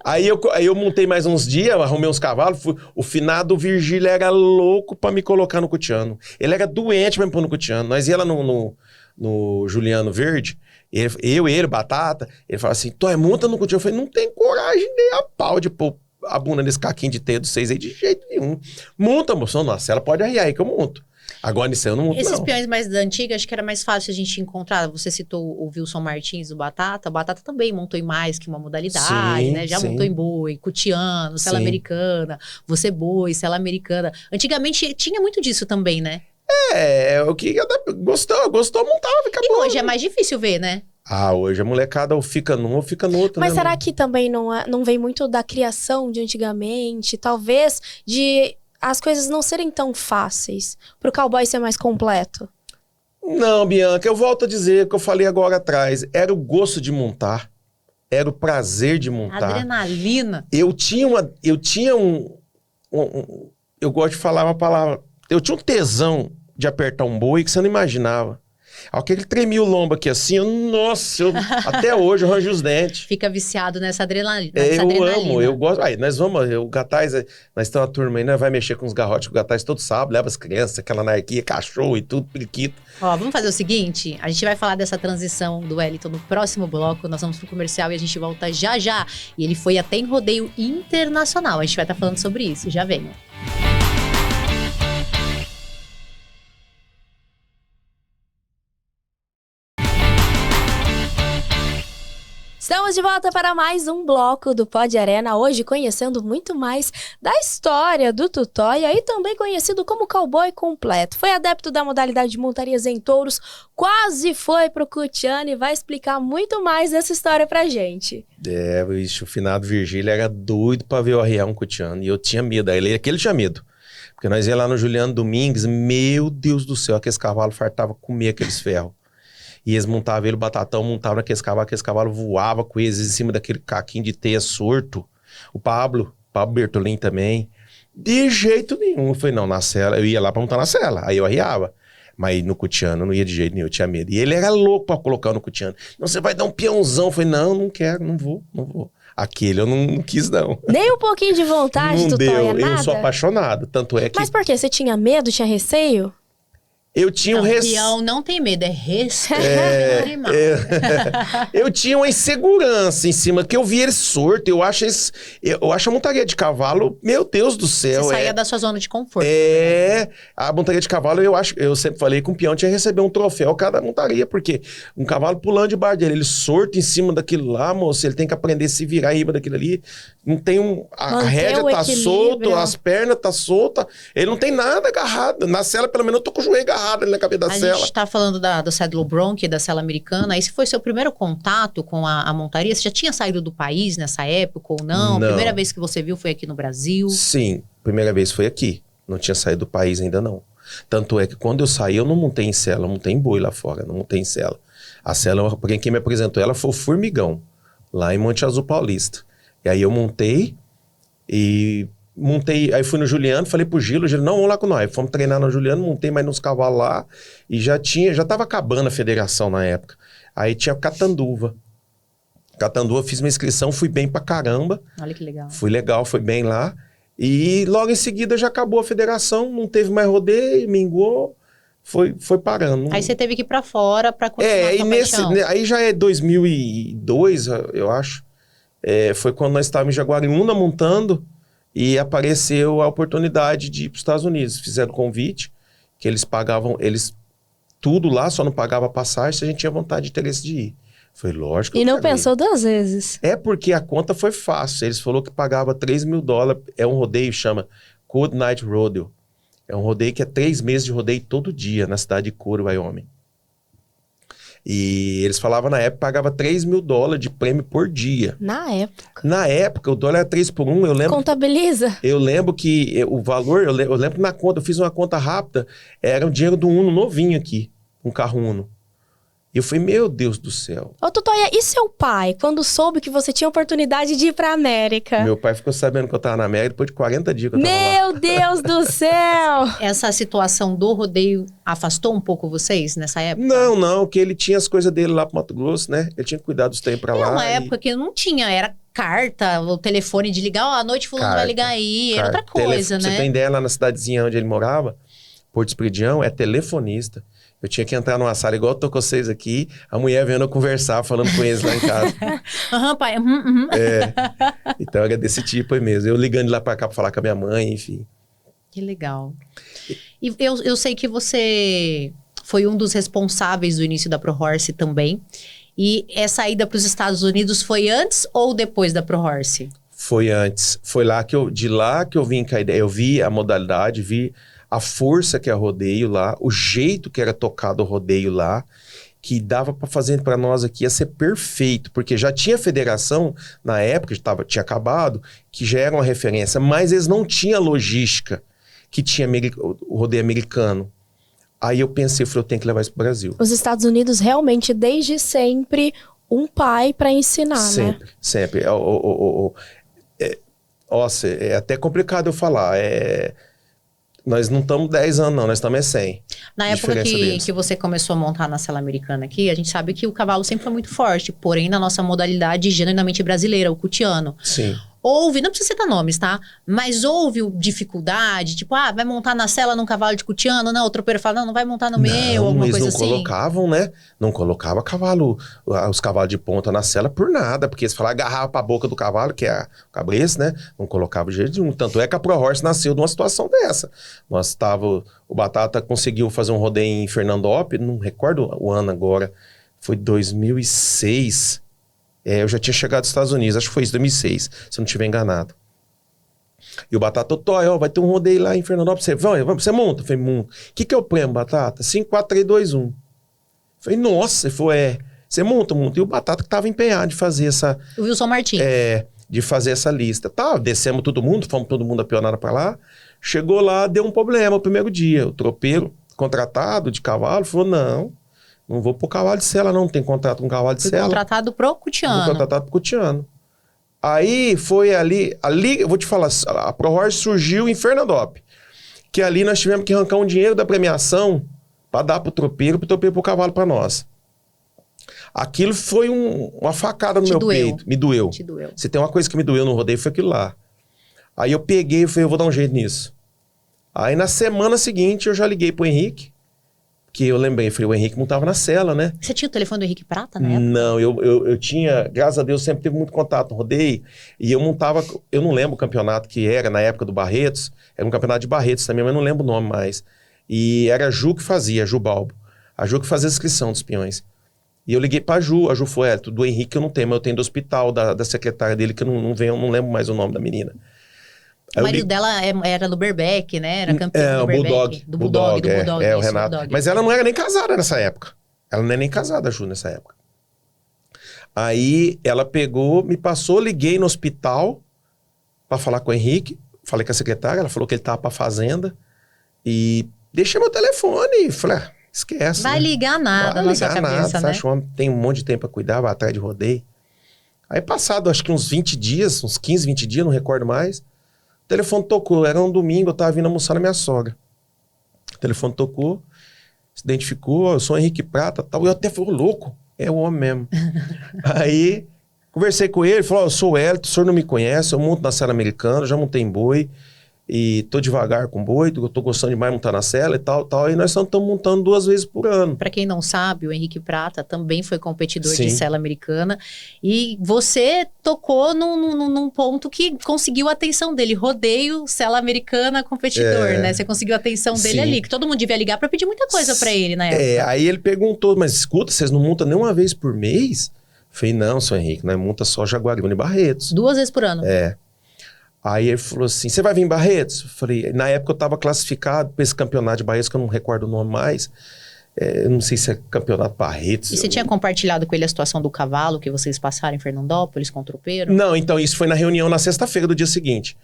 Aí eu montei mais uns dias, arrumei uns cavalos, o finado Virgílio era louco pra me colocar no cutiano. Ele era doente pra me pôr no cutiano. Nós ia lá no Juliano Verde, ele, Batata, ele falava assim, monta no cutiano. Eu falei, não tem coragem nem a pau de pôr a bunda nesse caquinho de teto 6 aí de jeito nenhum. Monta, moção, nossa, ela pode arriar aí que eu monto. Agora nisso eu não monto, Esses peões mais da antiga, acho que era mais fácil a gente encontrar. Você citou o Wilson Martins, o Batata. O Batata também montou em mais que uma modalidade, né? Já montou em boi, cutiano, cela americana, você boi, cela americana. Antigamente tinha muito disso também, né? O que gostou, montava, fica bom. E hoje é mais difícil ver, né? Hoje a molecada ou fica num ou fica no outro. Mas né, será que também não vem muito da criação de antigamente? Talvez de as coisas não serem tão fáceis pro cowboy ser mais completo? Não, Bianca, eu volto a dizer o que eu falei agora atrás. Era o gosto de montar. Era o prazer de montar. Adrenalina. Eu tinha eu gosto de falar uma palavra. Eu tinha um tesão de apertar um boi que você não imaginava. Aquele tremia o lombo aqui assim, até hoje eu ranjo os dentes. Fica viciado nessa adrenalina. Amo, eu gosto. Aí, nós vamos, o Gataz, nós temos uma turma aí, nós vai mexer com os garrotes, o Gataz todo sábado, leva as crianças, aquela anarquia, cachorro e tudo, periquito. Vamos fazer o seguinte, a gente vai falar dessa transição do Wellington no próximo bloco, nós vamos pro comercial e a gente volta já já. E ele foi até em rodeio internacional, a gente vai estar falando sobre isso, já venho. Estamos de volta para mais um bloco do Pod Arena, hoje conhecendo muito mais da história do Tutóia e também conhecido como cowboy completo. Foi adepto da modalidade de montarias em touros, quase foi pro Cutiano e vai explicar muito mais dessa história pra gente. O finado Virgílio era doido pra ver o arrear um Cutiano e eu tinha medo, aquele tinha medo. Porque nós ia lá no Juliano Domingues, meu Deus do céu, aqueles cavalos fartavam comer aqueles ferros. E eles montavam ele, o Batatão montava naqueles cavalos voava com eles em cima daquele caquinho de teia sorto. O Pablo Bertolin também. De jeito nenhum. Eu falei, não, na cela, eu ia lá pra montar na cela. Aí eu arriava. Mas no Cutiano eu não ia de jeito nenhum, eu tinha medo. E ele era louco pra colocar no Cutiano. Não, você vai dar um peãozão. Eu falei, não quero, não vou. Aquele eu não quis, não. Nem um pouquinho de vontade, não Tutóia, deu. nada? Eu sou apaixonado, tanto é que... Mas por quê? Você tinha medo, tinha receio? Eu tinha Peão não tem medo, é respeito animal. Eu tinha uma insegurança em cima, que eu vi ele sorto. Eu acho a montaria de cavalo, meu Deus do céu. Você saía da sua zona de conforto. A montaria de cavalo, eu sempre falei que um peão tinha que receber um troféu cada montaria, porque um cavalo pulando debaixo dele, ele sorto em cima daquilo lá, moço, ele tem que aprender a se virar em cima daquilo ali. Não tem a rédea tá solta, as pernas tá solta, ele não tem nada agarrado. Na cela, pelo menos, eu tô com o joelho agarrado ali na cabeça da cela. A gente tá falando do Saddle Bronc, da cela americana. Esse foi seu primeiro contato com a montaria? Você já tinha saído do país nessa época ou não? Não. Primeira vez que você viu foi aqui no Brasil? Sim, primeira vez foi aqui. Não tinha saído do país ainda não. Tanto é que quando eu saí, eu não montei em cela, eu montei em boi lá fora, não montei em cela. A cela, quem me apresentou ela foi o Formigão, lá em Monte Azul Paulista. E aí eu montei, aí fui no Juliano, falei pro Gilo, não, vamos lá com nós. Fomos treinar no Juliano, montei mais nos cavalos lá, e já tava acabando a federação na época. Aí tinha Catanduva, fiz minha inscrição, fui bem pra caramba. Olha que legal. Fui legal, foi bem lá. E logo em seguida já acabou a federação, não teve mais rodeio, mingou, foi parando. Aí você teve que ir pra fora pra continuar com a paixão. Aí já é 2002, eu acho. Foi quando nós estávamos em Jaguariúna montando e apareceu a oportunidade de ir para os Estados Unidos. Fizeram convite, que eles pagavam, tudo lá, só não pagava passagem se a gente tinha vontade de interesse de ir. Foi lógico. E não pensou duas vezes? É porque a conta foi fácil. Eles falaram que pagava $3.000. É um rodeio, chama Cold Night Rodeo. É um rodeio que é 3 meses de rodeio todo dia na cidade de Couro, Wyoming. E eles falavam na época, pagava $3.000 de prêmio por dia. Na época? Na época, o dólar era 3 por 1, eu lembro... Contabiliza? Eu lembro que o valor, eu lembro na conta, eu fiz uma conta rápida, era o dinheiro do Uno novinho aqui, um carro Uno. E eu falei, meu Deus do céu. Ô, Tutóia, e seu pai, quando soube que você tinha oportunidade de ir pra América? Meu pai ficou sabendo que eu tava na América depois de 40 dias que eu tava lá. Meu Deus do céu! Essa situação do rodeio afastou um pouco vocês nessa época? Não, porque ele tinha as coisas dele lá pro Mato Grosso, né? Ele tinha que cuidar dos trem pra lá. É uma época que não tinha, era carta, o telefone de ligar, à noite fulano vai ligar aí, era outra coisa, né? Você tem ideia, lá na cidadezinha onde ele morava, Porto Espridião, é telefonista. Eu tinha que entrar numa sala igual eu tô com vocês aqui, a mulher vendo eu conversar, falando com eles lá em casa. Pai. Então era desse tipo aí mesmo. Eu ligando de lá pra cá pra falar com a minha mãe, enfim. Que legal. E eu sei que você foi um dos responsáveis do início da Pro Horse também. E essa ida para os Estados Unidos foi antes ou depois da Pro Horse? Foi antes. Foi de lá que eu vim com a ideia. Eu vi a modalidade, vi a força que é rodeio lá, o jeito que era tocado o rodeio lá, que dava para fazer para nós aqui, ia ser perfeito, porque já tinha federação na época, tinha acabado, que já era uma referência, mas eles não tinham logística que tinha o rodeio americano. Aí eu pensei, eu tenho que levar isso pro Brasil. Os Estados Unidos realmente, desde sempre, um pai para ensinar, sempre, né? Sempre. Nossa, é até complicado eu falar. Nós não estamos 10 anos, não. Nós estamos 100. Na época que você começou a montar na cela americana aqui, a gente sabe que o cavalo sempre foi muito forte. Porém, na nossa modalidade genuinamente brasileira, o cutiano. Sim. Houve, não precisa citar nomes, tá? Mas houve dificuldade, tipo, vai montar na cela num cavalo de cutiano? Não, o tropeiro fala, não vai montar no meu, alguma coisa assim. Eles não colocavam, né? Não colocava os cavalos de ponta na cela por nada, porque eles falavam, agarrava pra boca do cavalo, que é o cabresto, né? Não colocava de jeito nenhum. Tanto é que a Pro Horse nasceu de uma situação dessa. O Batata conseguiu fazer um rodeio em Fernandópolis, não recordo o ano agora, foi 2006. Eu já tinha chegado dos Estados Unidos, acho que foi isso, 2006, se eu não estiver enganado. E o Batata, Toy, vai ter um rodeio lá em Fernandópolis. Você monta? Eu falei, monta. O que é o prêmio, Batata? 5, 4, 3, 2, 1. Eu falei, nossa. Ele falou, você monta. E o Batata que tava empenhado de fazer essa... O Wilson Martins. De fazer essa lista. Tá, descemos todo mundo, fomos todo mundo a pionada pra lá. Chegou lá, deu um problema o primeiro dia. O tropeiro contratado de cavalo falou, não vou pro cavalo de sela, não tem contrato com cavalo de Fui sela. contratado pro Cutiano. Fui contratado pro Cutiano. Aí foi ali, eu vou te falar, a ProHorse surgiu em Fernandópolis. Que ali nós tivemos que arrancar um dinheiro da premiação para dar pro tropeiro pro cavalo para nós. Aquilo foi uma facada no meu peito. Me doeu. Te doeu. Se tem uma coisa que me doeu no rodeio, foi aquilo lá. Aí eu peguei e falei, eu vou dar um jeito nisso. Aí na semana seguinte eu já liguei pro Henrique, que eu lembrei, falei, o Henrique não tava na cela, né? Você tinha o telefone do Henrique Prata, né? Não, eu tinha, graças a Deus, sempre teve muito contato no rodeio, e eu montava, eu não lembro o campeonato que era na época do Barretos, era um campeonato de Barretos também, mas não lembro o nome mais. E era a Ju que fazia, a Ju Balbo. A Ju que fazia a inscrição dos peões. E eu liguei pra Ju, a Ju foi, do Henrique eu não tenho, mas eu tenho do hospital, da secretária dele, que eu não lembro mais o nome da menina. O marido dela era do Berbeck, né? Era campeão do Berbeck. Do Bulldog. O Renato. Bulldog. Mas ela não era nem casada nessa época. Ela não é nem casada, a Ju, nessa época. Aí ela pegou, me passou, liguei no hospital pra falar com o Henrique. Falei com a secretária, ela falou que ele tava pra fazenda. E deixei meu telefone. Falei, esquece. Vai ligar nada na sua cabeça, né? Acho que tem um monte de tempo pra cuidar, vai atrás de rodeio. Aí passado, acho que uns 20 dias, uns 15, 20 dias, não recordo mais. O telefone tocou, era um domingo, eu tava vindo almoçar na minha sogra. O telefone tocou, se identificou, eu sou Henrique Prata, tal. Eu até falei, louco, é o homem mesmo. Aí, conversei com ele, falou, eu sou o Hélito, o senhor não me conhece, eu monto na sela americana, já montei em boi, e tô devagar com boi, eu tô gostando demais de montar na sela e tal, e nós estamos montando 2 vezes por ano. Para quem não sabe, o Henrique Prata também foi competidor Sim. de sela americana, e você tocou num ponto que conseguiu a atenção dele, rodeio, sela americana, competidor, né? Você conseguiu a atenção dele Sim. ali, que todo mundo devia ligar para pedir muita coisa para ele na época. Aí ele perguntou, mas escuta, vocês não montam nem uma vez por mês? Falei, não, seu Henrique, nós monta só Jaguariúna e Barretos. 2 vezes por ano. Aí ele falou assim, você vai vir em Barretos? Eu falei, na época eu estava classificado para esse campeonato de Barretos, que eu não recordo o nome mais. Eu não sei se é campeonato Barretos. E você tinha compartilhado com ele a situação do cavalo que vocês passaram em Fernandópolis com o tropeiro? Não, então isso foi na reunião na sexta-feira do dia seguinte.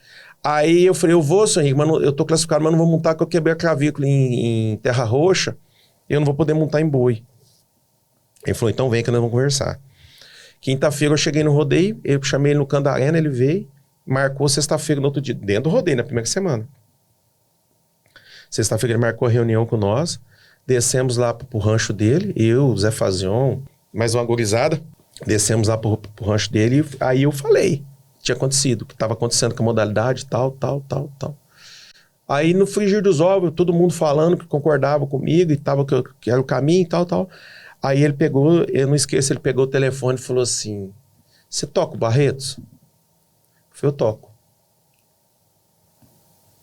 Aí eu falei, eu vou, seu Henrique, mas eu tô classificado, mas não vou montar porque eu quebrei a clavícula em Terra Roxa, eu não vou poder montar em boi. Ele falou, então vem que nós vamos conversar. Quinta-feira eu cheguei no rodeio, eu chamei ele no canto da arena, ele veio, marcou sexta-feira no outro dia, dentro do rodeio, na primeira semana. Sexta-feira ele marcou a reunião com nós, descemos lá pro rancho dele, eu, Zé Fazion, mais uma gurizada, descemos lá pro rancho dele, e aí eu falei o que tinha acontecido, o que estava acontecendo com a modalidade, tal. Aí no frigir dos ovos, todo mundo falando que concordava comigo e tava que era o caminho e tal. Aí ele pegou, eu não esqueço, ele pegou o telefone e falou assim, você toca o Barretos? Eu toco.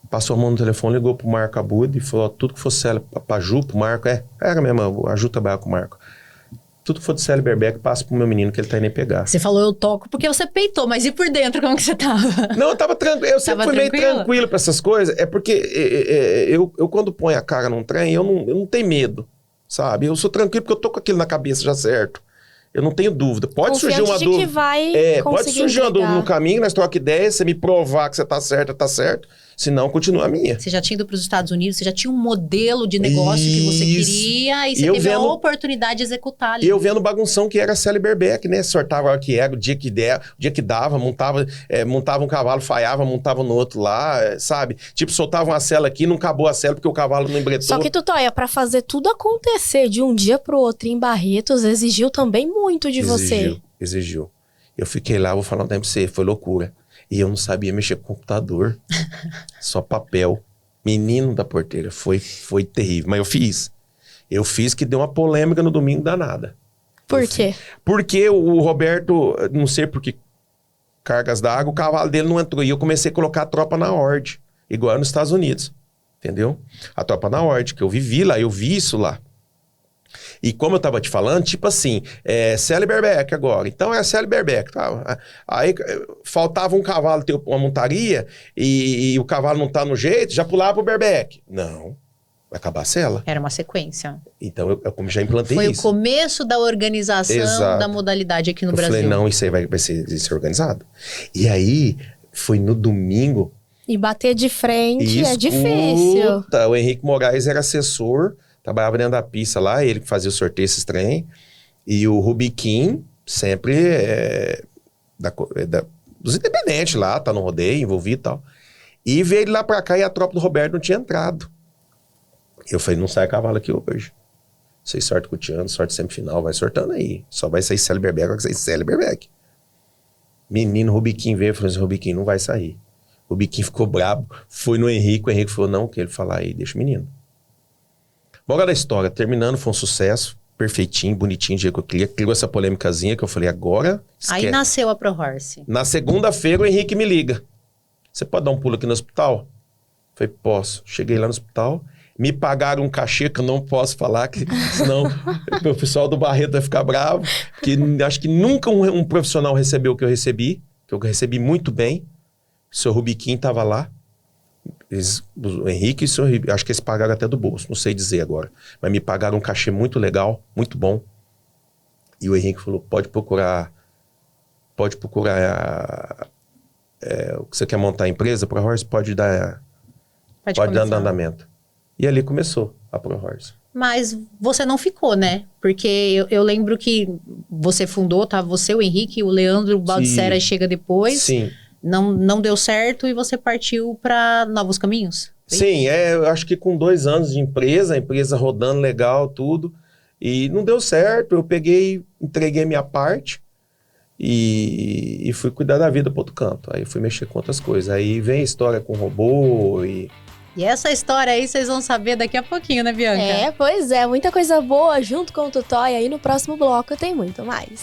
Passou a mão no telefone, ligou pro Marco Abud e falou, tudo que fosse Célia pra Ju, pro Marco, era mesmo, a Ju trabalha com o Marco. Tudo que for de Célia Berbeck, passa pro meu menino que ele tá indo nem pegar. Você falou eu toco porque você peitou, mas e por dentro, como que você tava? Não, eu tava tranquilo, eu sempre fui meio tranquilo pra essas coisas, é porque eu quando ponho a cara num trem, eu não tenho medo, sabe? Eu sou tranquilo porque eu tô com aquilo na cabeça já certo. Eu não tenho dúvida. Pode surgir uma dúvida. Pode surgir uma dúvida no caminho, nós trocamos ideia, você me provar que você tá certo. Senão, continua a minha. Você já tinha ido para os Estados Unidos, você já tinha um modelo de negócio que você queria e você teve a oportunidade de executar ali. E eu vendo bagunção que era a Célia Berbeck, né? Sortava o que era, o dia que dava, montava um cavalo, falhava, montava no outro lá, sabe? Tipo, soltava uma cela aqui, não acabou a cela porque o cavalo não embretou. Só que, Tutóia, pra fazer tudo acontecer de um dia pro outro em Barretos, exigiu também muito de você. Exigiu. Eu fiquei lá, vou falar um tempo pra você, foi loucura. E eu não sabia mexer com computador. Só papel. Menino da porteira. Foi terrível. Mas eu fiz. Eu fiz que deu uma polêmica no domingo danada. Por quê? Porque o Roberto, não sei por que cargas d'água, o cavalo dele não entrou. E eu comecei a colocar a tropa na ordem. Igual nos Estados Unidos. Entendeu? A tropa na ordem, que eu vivi lá, eu vi isso lá. E como eu tava te falando, tipo assim, Célia Berbeck agora. Então é a Célia Berbeck. Tá? Aí faltava um cavalo ter uma montaria e o cavalo não tá no jeito, já pulava pro Berbeck. Não, vai acabar a Célia. Era uma sequência. Então eu como já implantei Foi isso. o começo da organização Exato. da modalidade aqui no Brasil. Eu falei, não, isso aí vai ser organizado. E aí, foi no domingo. E bater de frente E é difícil. O Henrique Moraes era assessor, trabalhava dentro da pista lá, ele que fazia o sorteio esses trem. E o Rubiquim, sempre dos independentes lá, tá no rodeio, envolvido e tal. E veio ele lá pra cá e a tropa do Roberto não tinha entrado. Eu falei, não sai cavalo aqui hoje. Vocês sorte cutiano, sorte semifinal, vai sortando aí. Só vai sair Célia Berbeck, vai sair Célia Berbeck. Menino, Rubiquim veio e falou assim, Rubiquim não vai sair. O Biquinho ficou brabo, foi no Henrique, o Henrique falou, não, que ele falar aí, deixa o menino. Bora da história, terminando, foi um sucesso, perfeitinho, bonitinho, do jeito que eu queria, criou essa polêmicazinha que eu falei, agora esquece. Aí nasceu a Pro Horse. Na segunda-feira o Henrique me liga, você pode dar um pulo aqui no hospital? Eu falei, posso. Cheguei lá no hospital, me pagaram um cachê que eu não posso falar, que senão o pessoal do Barreto vai ficar bravo, que acho que nunca um profissional recebeu o que eu recebi muito bem. O seu Rubiquim estava lá, o Henrique e o seu Henrique, acho que eles pagaram até do bolso, não sei dizer agora. Mas me pagaram um cachê muito legal, muito bom. E o Henrique falou, pode procurar o que você quer montar a empresa, Pro Horse, pode dar andamento. E ali começou a Pro Horse. Mas você não ficou, né? Porque eu lembro que você fundou, tá? Você, o Henrique, o Leandro, o Baldissera chega depois. Sim. Não deu certo e você partiu para novos caminhos? Sim, eu acho que com 2 anos de empresa, a empresa rodando legal, tudo, e não deu certo, eu entreguei minha parte e fui cuidar da vida para outro canto, aí fui mexer com outras coisas, aí vem a história com robô e essa história aí vocês vão saber daqui a pouquinho, né, Bianca? Pois é, muita coisa boa junto com o Tutóia, aí no próximo bloco tem muito mais.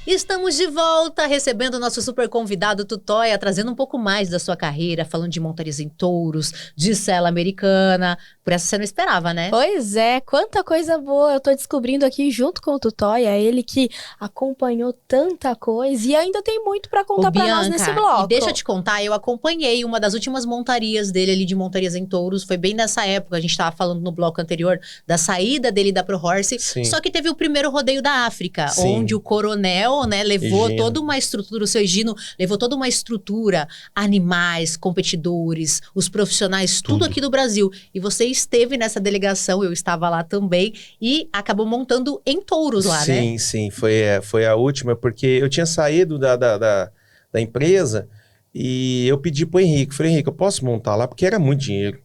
Estamos de volta, recebendo o nosso super convidado Tutóia, trazendo um pouco mais da sua carreira, falando de montarias em touros, de sela americana. Por essa você não esperava, né? Pois é, quanta coisa boa eu tô descobrindo aqui junto com o Tutóia, ele que acompanhou tanta coisa e ainda tem muito pra contar pra nós nesse bloco. E deixa eu te contar, eu acompanhei uma das últimas montarias dele ali de montarias em touros, foi bem nessa época, a gente tava falando no bloco anterior da saída dele da Pro Horse, Sim. Só que teve o primeiro rodeio da África, Sim. onde o coronel, né, levou Egino. toda uma estrutura, o seu Egino levou toda uma estrutura, animais, competidores, os profissionais, tudo aqui do Brasil. E você esteve nessa delegação, eu estava lá também, e acabou montando em touros lá, né? Sim, sim, foi a última, porque eu tinha saído da empresa e eu pedi pro Henrique, falei, Henrique, eu posso montar lá? Porque era muito dinheiro.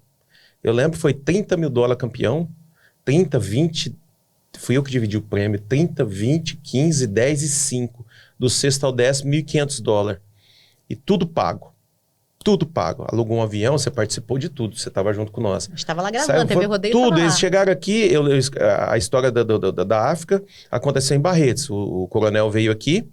Eu lembro que foi $30 mil campeão, 30, 20, fui eu que dividi o prêmio, 30, 20, 15, 10 e 5, do sexto ao 10, $1.500. E tudo pago. Tudo pago. Alugou um avião, você participou de tudo, você estava junto com nós. A gente estava lá gravando, teve rodeio. Tudo, eles eles chegaram aqui, a história da África aconteceu em Barretos. O coronel veio aqui,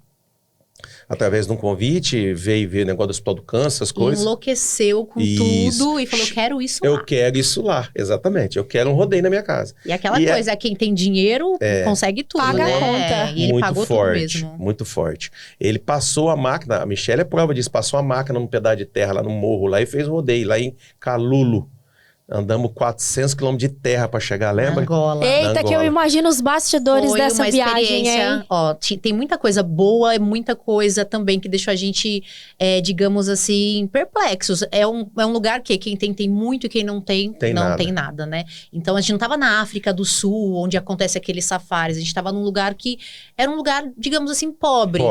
através de um convite, veio ver o negócio do Hospital do Câncer, essas coisas. Enlouqueceu com Isso. tudo e falou, quero isso lá. Eu quero isso lá, exatamente. Eu quero um rodeio na minha casa. E aquela coisa, quem tem dinheiro consegue tudo, Paga né? a conta. E ele muito pagou forte, tudo mesmo. muito forte. Ele passou a máquina, a Michelle é prova disso, passou a máquina num pedaço de terra lá no morro, lá e fez um rodeio, lá em Calulo. Andamos 400 quilômetros de terra para chegar, lembra? Angola. Eita, que eu Angola. imagino os bastidores Foi dessa uma viagem, experiência, hein? ó, tem muita coisa boa e muita coisa também que deixou a gente, digamos assim, perplexos. É um lugar que quem tem muito e quem não tem, não tem nada, né? Então a gente não tava na África do Sul, onde acontece aqueles safaris. A gente tava num lugar que era um lugar, digamos assim, pobre.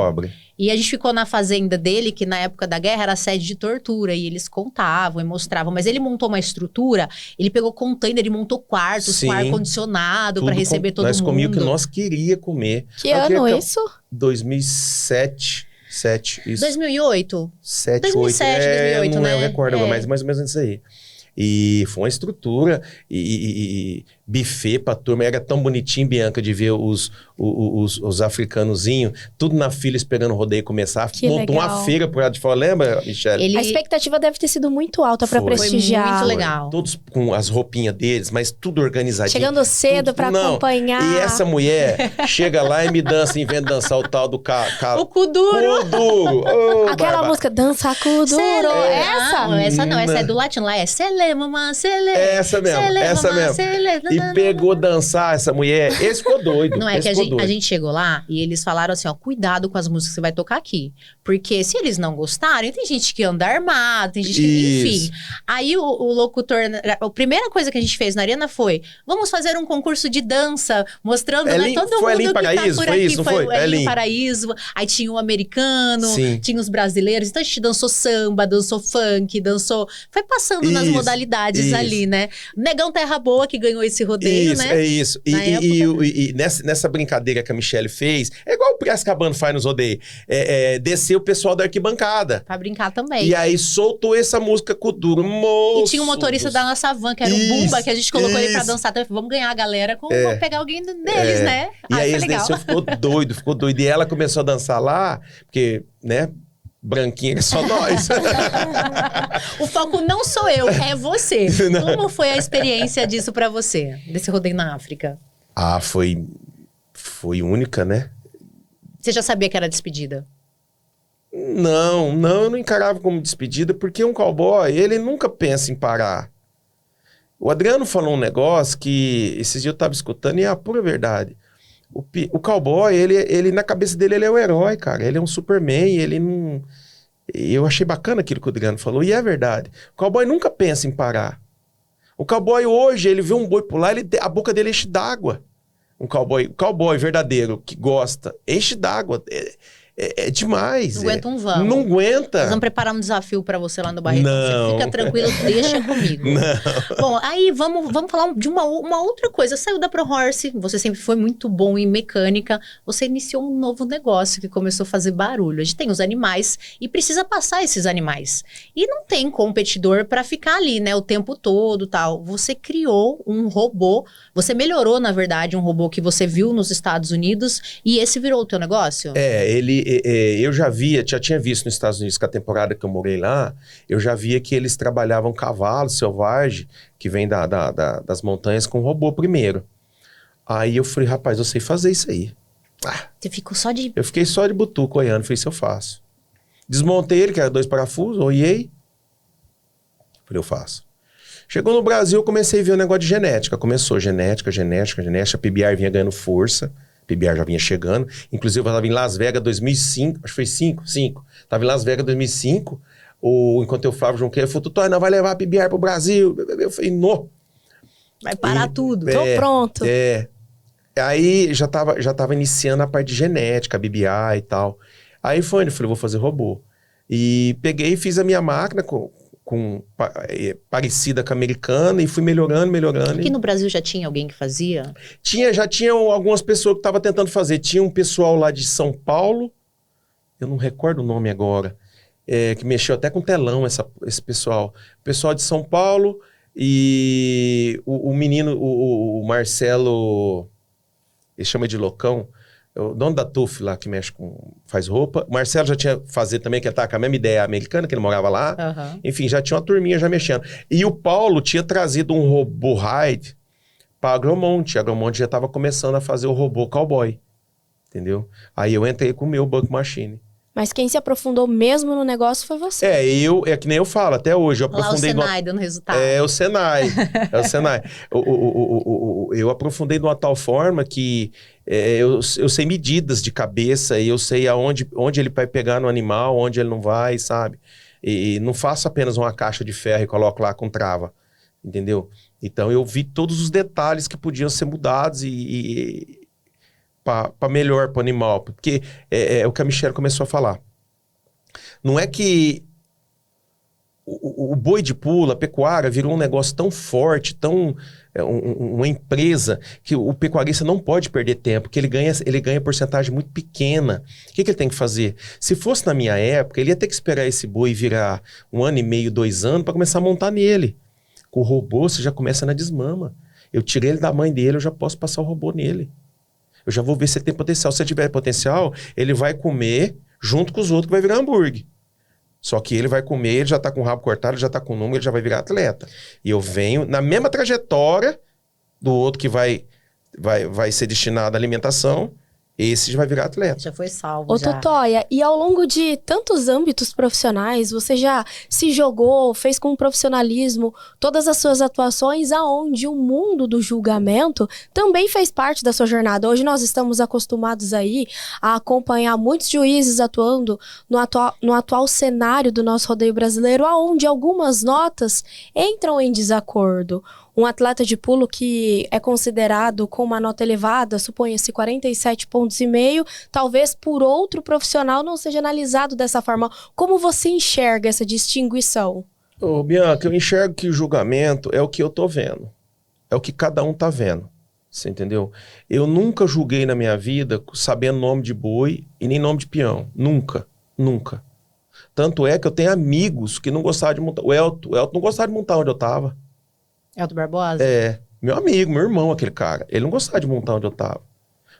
E a gente ficou na fazenda dele, que na época da guerra era sede de tortura, e eles contavam e mostravam. Mas ele montou uma estrutura, ele pegou container, ele montou quartos com ar-condicionado para receber todo mundo. Nós comíamos o que nós queríamos comer. Que ano isso? 2007, isso. 2008? 7, 2007, 8. 2008, não né? Eu recordo, mas mais ou menos isso aí. E foi uma estrutura e buffet pra turma. Era tão bonitinho, Bianca, de ver os africanozinhos, tudo na fila esperando o rodeio começar. Que Montou legal. uma feira pro lado de fora, lembra, Michele? A expectativa deve ter sido muito alta pra Foi. prestigiar. Foi muito legal. Todos com as roupinhas deles, mas tudo organizadinho. Chegando cedo Tudo- pra Não, acompanhar. E essa mulher chega lá e me dança, inventa dançar o tal do O cu duro. Kuduro. Ô, Aquela Bárbara. música Dança Kuduro. Essa? Não, essa não, essa é Não. do latino. Lá é Sele, mamã, Sele. Essa mesmo, Sele, essa mamã, mesmo. Sele. E pegou dançar essa mulher. Esse ficou doido. Não, é que esse a ficou gente, a doido. gente chegou lá e eles falaram assim, ó, cuidado com as músicas que você vai tocar aqui. Porque se eles não gostarem, tem gente que anda armado, tem gente que... Isso. Enfim. Aí o locutor... A primeira coisa que a gente fez na arena foi, vamos fazer um concurso de dança, mostrando, né, todo foi mundo Elim que Paraíso, tá por foi aqui. isso, não foi? o Elim Elim. Paraíso. Aí tinha o americano, Sim. tinha os brasileiros. Então a gente dançou samba, dançou funk, dançou... Foi passando nas Isso, modalidades isso. ali, né? Negão Terra Boa, que ganhou esse rodeio, Isso, né? é isso. Na E nessa brincadeira que a Michelle fez, é igual o Piracicabano faz nos rodeios. Desceu o pessoal da arquibancada. Pra brincar também. E aí soltou essa música Kuduro. E tinha um motorista da nossa van, que era o Isso, Bumba, que a gente colocou ele pra isso. dançar. Então, vamos ganhar a galera, vamos pegar alguém deles, né? E aí foi esse legal. desceu, ficou doido. E ela começou a dançar lá, porque, né, branquinha é só nós. O foco não sou eu, é você. Não. Como foi a experiência disso pra você? Desse rodeio na África? Ah, foi única, né? Você já sabia que era despedida? Não, eu não encarava como despedida, porque um cowboy, ele nunca pensa em parar. O Adriano falou um negócio que esses dias eu tava escutando e é a pura verdade. O cowboy, ele na cabeça dele, ele é o herói, cara. Ele é um Superman, ele não... Eu achei bacana aquilo que o Adriano falou, e é verdade. O cowboy nunca pensa em parar. O cowboy hoje, ele vê um boi pular, a boca dele enche d'água. Um cowboy verdadeiro, que gosta, enche d'água. É demais. Não aguenta um vamos. Não aguenta. Nós vamos preparar um desafio pra você lá no Barreto. Não. Você fica tranquilo, deixa comigo. Não. Bom, aí vamos falar de uma outra coisa. Saiu da ProHorse, você sempre foi muito bom em mecânica. Você iniciou um novo negócio que começou a fazer barulho. A gente tem os animais e precisa passar esses animais. E não tem competidor pra ficar ali, né, o tempo todo, tal. Você criou um robô, você melhorou, na verdade, um robô que você viu nos Estados Unidos e esse virou o teu negócio? Eu já tinha visto nos Estados Unidos, que a temporada que eu morei lá, eu já via que eles trabalhavam cavalo selvagem, que vem das montanhas, com robô primeiro. Aí eu falei, rapaz, eu sei fazer isso aí. Você ficou só de... Eu fiquei só de butuco olhando, falei, isso eu faço. Desmontei ele, que era 2 parafusos, olhei. Falei, eu faço. Chegou no Brasil, eu comecei a ver o negócio de genética. Começou genética, a PBR vinha ganhando força. PBR já vinha chegando. Inclusive, eu estava em Las Vegas 2005, acho que foi 5. Estava em Las Vegas 2005, enquanto eu falava, João Queiro falou, Tutói, nós vai levar a PBR pro Brasil. Eu falei, não. Vai parar tudo. Tô pronto. Aí já tava iniciando a parte de genética, BBI e tal. Aí eu falei, vou fazer robô. E peguei e fiz a minha máquina parecida com a americana e fui melhorando. Aqui no Brasil já tinha alguém que fazia? Já tinham algumas pessoas que estavam tentando fazer. Tinha um pessoal lá de São Paulo, eu não recordo o nome agora, que mexeu até com telão, esse pessoal. O pessoal de São Paulo e o menino, o Marcelo, ele chama de Loucão, o dono da TUF lá, que faz roupa. O Marcelo já tinha fazer também, que ele tava com a mesma ideia americana, que ele morava lá. Uhum. Enfim, já tinha uma turminha já mexendo. E o Paulo tinha trazido um robô ride para Agromonte. A Agromonte já estava começando a fazer o robô cowboy. Entendeu? Aí eu entrei com o meu Buck Machine. Mas quem se aprofundou mesmo no negócio foi você. É que nem eu falo, até hoje. Eu aprofundei lá o Senai dando resultado. É o Senai. Eu aprofundei de uma tal forma que eu sei medidas de cabeça e eu sei onde ele vai pegar no animal, onde ele não vai, sabe? E não faço apenas uma caixa de ferro e coloco lá com trava, entendeu? Então eu vi todos os detalhes que podiam ser mudados para melhor para o animal. Porque é o que a Michelle começou a falar. Não é que o boi de pula, a pecuária, virou um negócio tão forte, uma empresa, que o pecuarista não pode perder tempo, porque ele ganha porcentagem muito pequena. O que ele tem que fazer? Se fosse na minha época, ele ia ter que esperar esse boi virar 1 ano e meio, 2 anos, para começar a montar nele. Com o robô, você já começa na desmama. Eu tirei ele da mãe dele, eu já posso passar o robô nele. Eu já vou ver se ele tem potencial. Se ele tiver potencial, ele vai comer junto com os outros que vai virar hambúrguer. Só que ele vai comer, ele já tá com o rabo cortado, ele já tá com o número, ele já vai virar atleta. E eu venho na mesma trajetória do outro que vai ser destinado à alimentação, esse já vai virar atleta. Já foi salvo, Ô, já. Totóia, e ao longo de tantos âmbitos profissionais, você já se jogou, fez com profissionalismo todas as suas atuações, aonde o mundo do julgamento também fez parte da sua jornada. Hoje nós estamos acostumados aí a acompanhar muitos juízes atuando no atual cenário do nosso rodeio brasileiro, aonde algumas notas entram em desacordo. Um atleta de pulo que é considerado com uma nota elevada, suponha-se 47,5 pontos, talvez por outro profissional não seja analisado dessa forma. Como você enxerga essa distinguição? Ô, Bianca, eu enxergo que o julgamento é o que eu tô vendo. É o que cada um tá vendo. Você entendeu? Eu nunca julguei na minha vida sabendo nome de boi e nem nome de peão. Nunca. Nunca. Tanto é que eu tenho amigos que não gostavam de montar. O Elton não gostava de montar onde eu tava. Elton Barbosa? É, meu amigo, meu irmão, aquele cara. Ele não gostava de montar onde eu tava.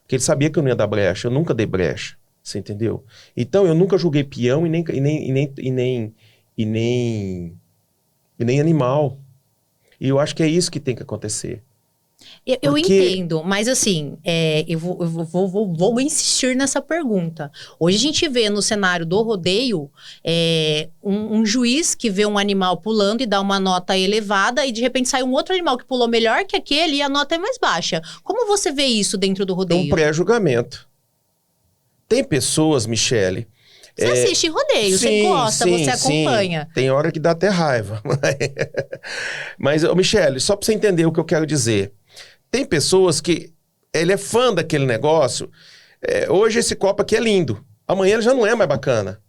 Porque ele sabia que eu não ia dar brecha. Eu nunca dei brecha. Você entendeu? Então, eu nunca julguei peão e nem animal. E eu acho que é isso que tem que acontecer. Eu Porque- entendo, mas assim, eu vou insistir nessa pergunta. Hoje a gente vê no cenário do rodeio um juiz que vê um animal pulando e dá uma nota elevada e de repente sai um outro animal que pulou melhor que aquele e a nota é mais baixa. Como você vê isso dentro do É um rodeio? pré-julgamento. Tem pessoas, Michele... Você assiste rodeio, você gosta, você acompanha. Sim. Tem hora que dá até raiva. Mas, ô, Michele, só pra você entender o que eu quero dizer. Tem pessoas que ele é fã daquele negócio. Hoje esse copo aqui é lindo. Amanhã ele já não é mais bacana.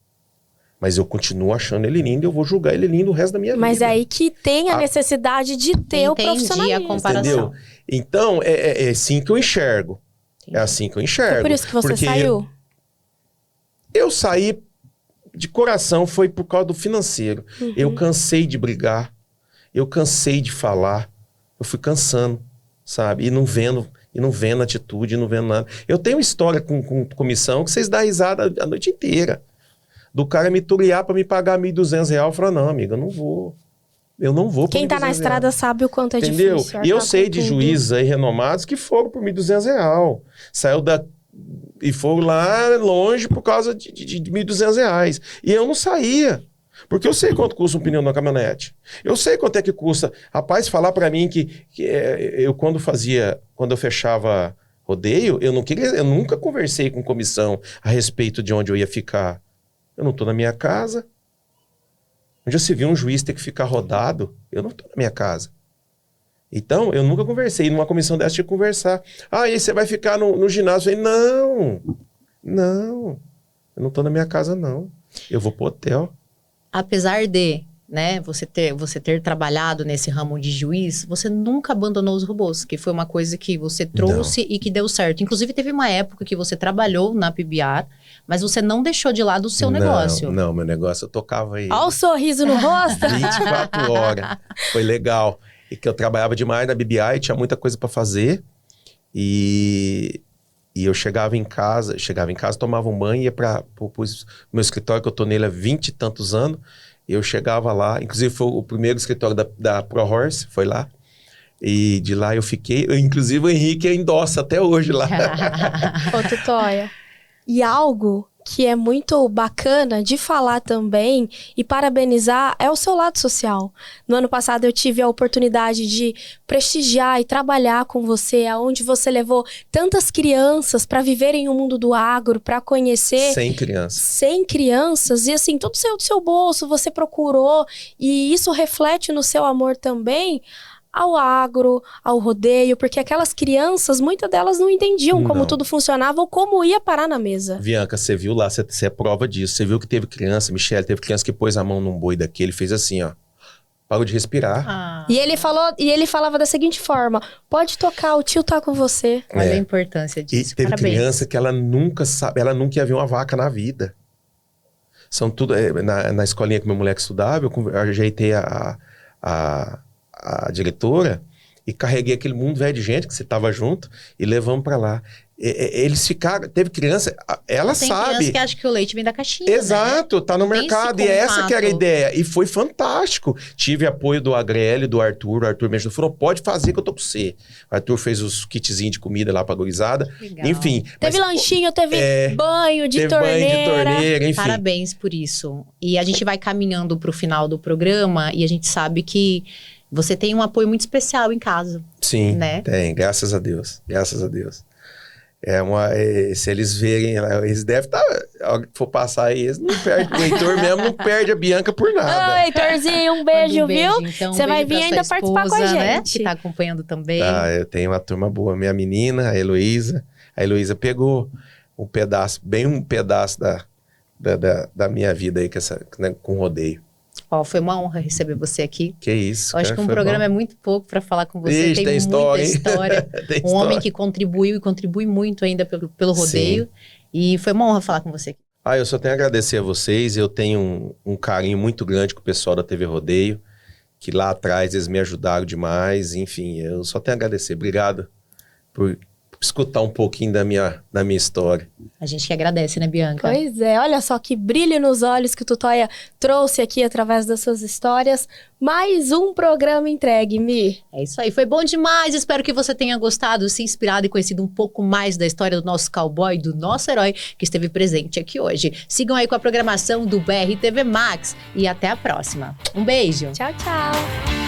Mas eu continuo achando ele lindo e eu vou julgar ele lindo o resto da minha vida. Mas é aí que tem a necessidade de ter o Entendi profissionalismo. a comparação. Entendeu? Então, é assim que eu enxergo. É assim que eu enxergo. Foi por isso que você Porque saiu? Eu saí de coração, foi por causa do financeiro. Eu cansei de brigar, eu cansei de falar, eu fui cansando, sabe? E não vendo atitude, não vendo nada. Eu tenho história com comissão que vocês dão risada a noite inteira. Do cara me turiar pra me pagar R$1.200. Eu falo, não, amiga, eu não vou. Eu não vou por Quem tá na R$1.200. estrada sabe o quanto é Entendeu? difícil. E eu arcar sei com de tudo. juízes aí renomados que foram por R$1.200. Saiu e foram lá longe por causa de R$1.200. E eu não saía. Porque eu sei quanto custa um pneu na caminhonete. Eu sei quanto é que custa. Rapaz, falar pra mim que eu quando eu fechava rodeio, eu nunca conversei com comissão a respeito de onde eu ia ficar. Eu não tô na minha casa. Onde já se viu um juiz ter que ficar rodado, eu não tô na minha casa. Então, eu nunca conversei. Numa comissão dessa, tinha que conversar. Ah, e você vai ficar no ginásio? Eu falei, não. Eu não tô na minha casa, não. Eu vou pro hotel. Apesar de, né, você ter trabalhado nesse ramo de juiz, você nunca abandonou os robôs, que foi uma coisa que você trouxe e que deu certo. Inclusive, teve uma época que você trabalhou na PBR, mas você não deixou de lado o seu negócio. Não, meu negócio eu tocava aí. Olha o sorriso no rosto. 24 horas. Foi legal. E que eu trabalhava demais na BBI, tinha muita coisa pra fazer. E eu chegava em casa, tomava um banho, ia para o meu escritório, que eu tô nele há 20 e tantos anos. Eu chegava lá, inclusive foi o primeiro escritório da ProHorse, foi lá. E de lá eu fiquei, inclusive o Henrique endossa até hoje lá. Ô, Totóia. E algo que é muito bacana de falar também e parabenizar é o seu lado social. No ano passado eu tive a oportunidade de prestigiar e trabalhar com você, aonde você levou tantas crianças para viverem o mundo do agro, para conhecer 100 crianças. 100 crianças, e assim, tudo saiu do seu bolso, você procurou, e isso reflete no seu amor também ao agro, ao rodeio, porque aquelas crianças, muitas delas não entendiam como tudo funcionava ou como ia parar na mesa. Bianca, você viu lá, você é prova disso. Você viu que teve criança, Michele, teve criança que pôs a mão num boi daquele, fez assim, ó. Parou de respirar. E ele falava da seguinte forma: pode tocar, o tio tá com você. Olha a importância E disso. teve Parabéns. criança que ela nunca ia ver uma vaca na vida. São tudo... Na escolinha que meu moleque estudava, eu ajeitei a a diretora e carreguei aquele mundo velho de gente que você tava junto e levamos pra lá. Eles ficaram... Teve criança... Ela Tem sabe... criança que acha que o leite vem da caixinha, Exato, tá no Tem mercado. E esse essa que era a contato. ideia. E foi fantástico. Tive apoio do Agrélio, do Arthur. O Arthur me ajudou. Falou, pode fazer que eu tô com você. O Arthur fez os kitzinhos de comida lá pra gurizada. Legal. Enfim. Teve lanchinho, teve banho de teve torneira. banho de torneira, enfim. Parabéns por isso. E a gente vai caminhando pro final do programa e a gente sabe que você tem um apoio muito especial em casa. Sim, né? tem. Graças a Deus. Graças a Deus. Se eles verem, eles devem estar... A hora que for passar aí, eles não perdem. O Heitor mesmo não perde a Bianca por nada. Oi, Heitorzinho, um beijo, viu? Então, Você vai beijo vir pra ainda sua participar com a esposa, né? gente. Que tá acompanhando também. Tá, eu tenho uma turma boa. Minha menina, a Heloísa. A Heloísa pegou um pedaço da minha vida aí com rodeio. Ó, foi uma honra receber você aqui. Que isso, Eu acho que um foi programa bom. é muito pouco para falar com você. Ixi, tem muita história, hein? história. Tem Um homem história. que contribuiu e contribui muito ainda pelo rodeio. E foi uma honra falar com você aqui. Eu só tenho a agradecer a vocês. Eu tenho um carinho muito grande com o pessoal da TV Rodeio, que lá atrás eles me ajudaram demais. Enfim, eu só tenho a agradecer. Obrigado por escutar um pouquinho da minha história. A gente que agradece, né, Bianca? Pois é, olha só que brilho nos olhos que o Tutóia trouxe aqui através das suas histórias. Mais um programa entregue, Mi. É isso aí, foi bom demais. Espero que você tenha gostado, se inspirado e conhecido um pouco mais da história do nosso cowboy, do nosso herói que esteve presente aqui hoje. Sigam aí com a programação do BR TV Max e até a próxima. Um beijo! Tchau, tchau.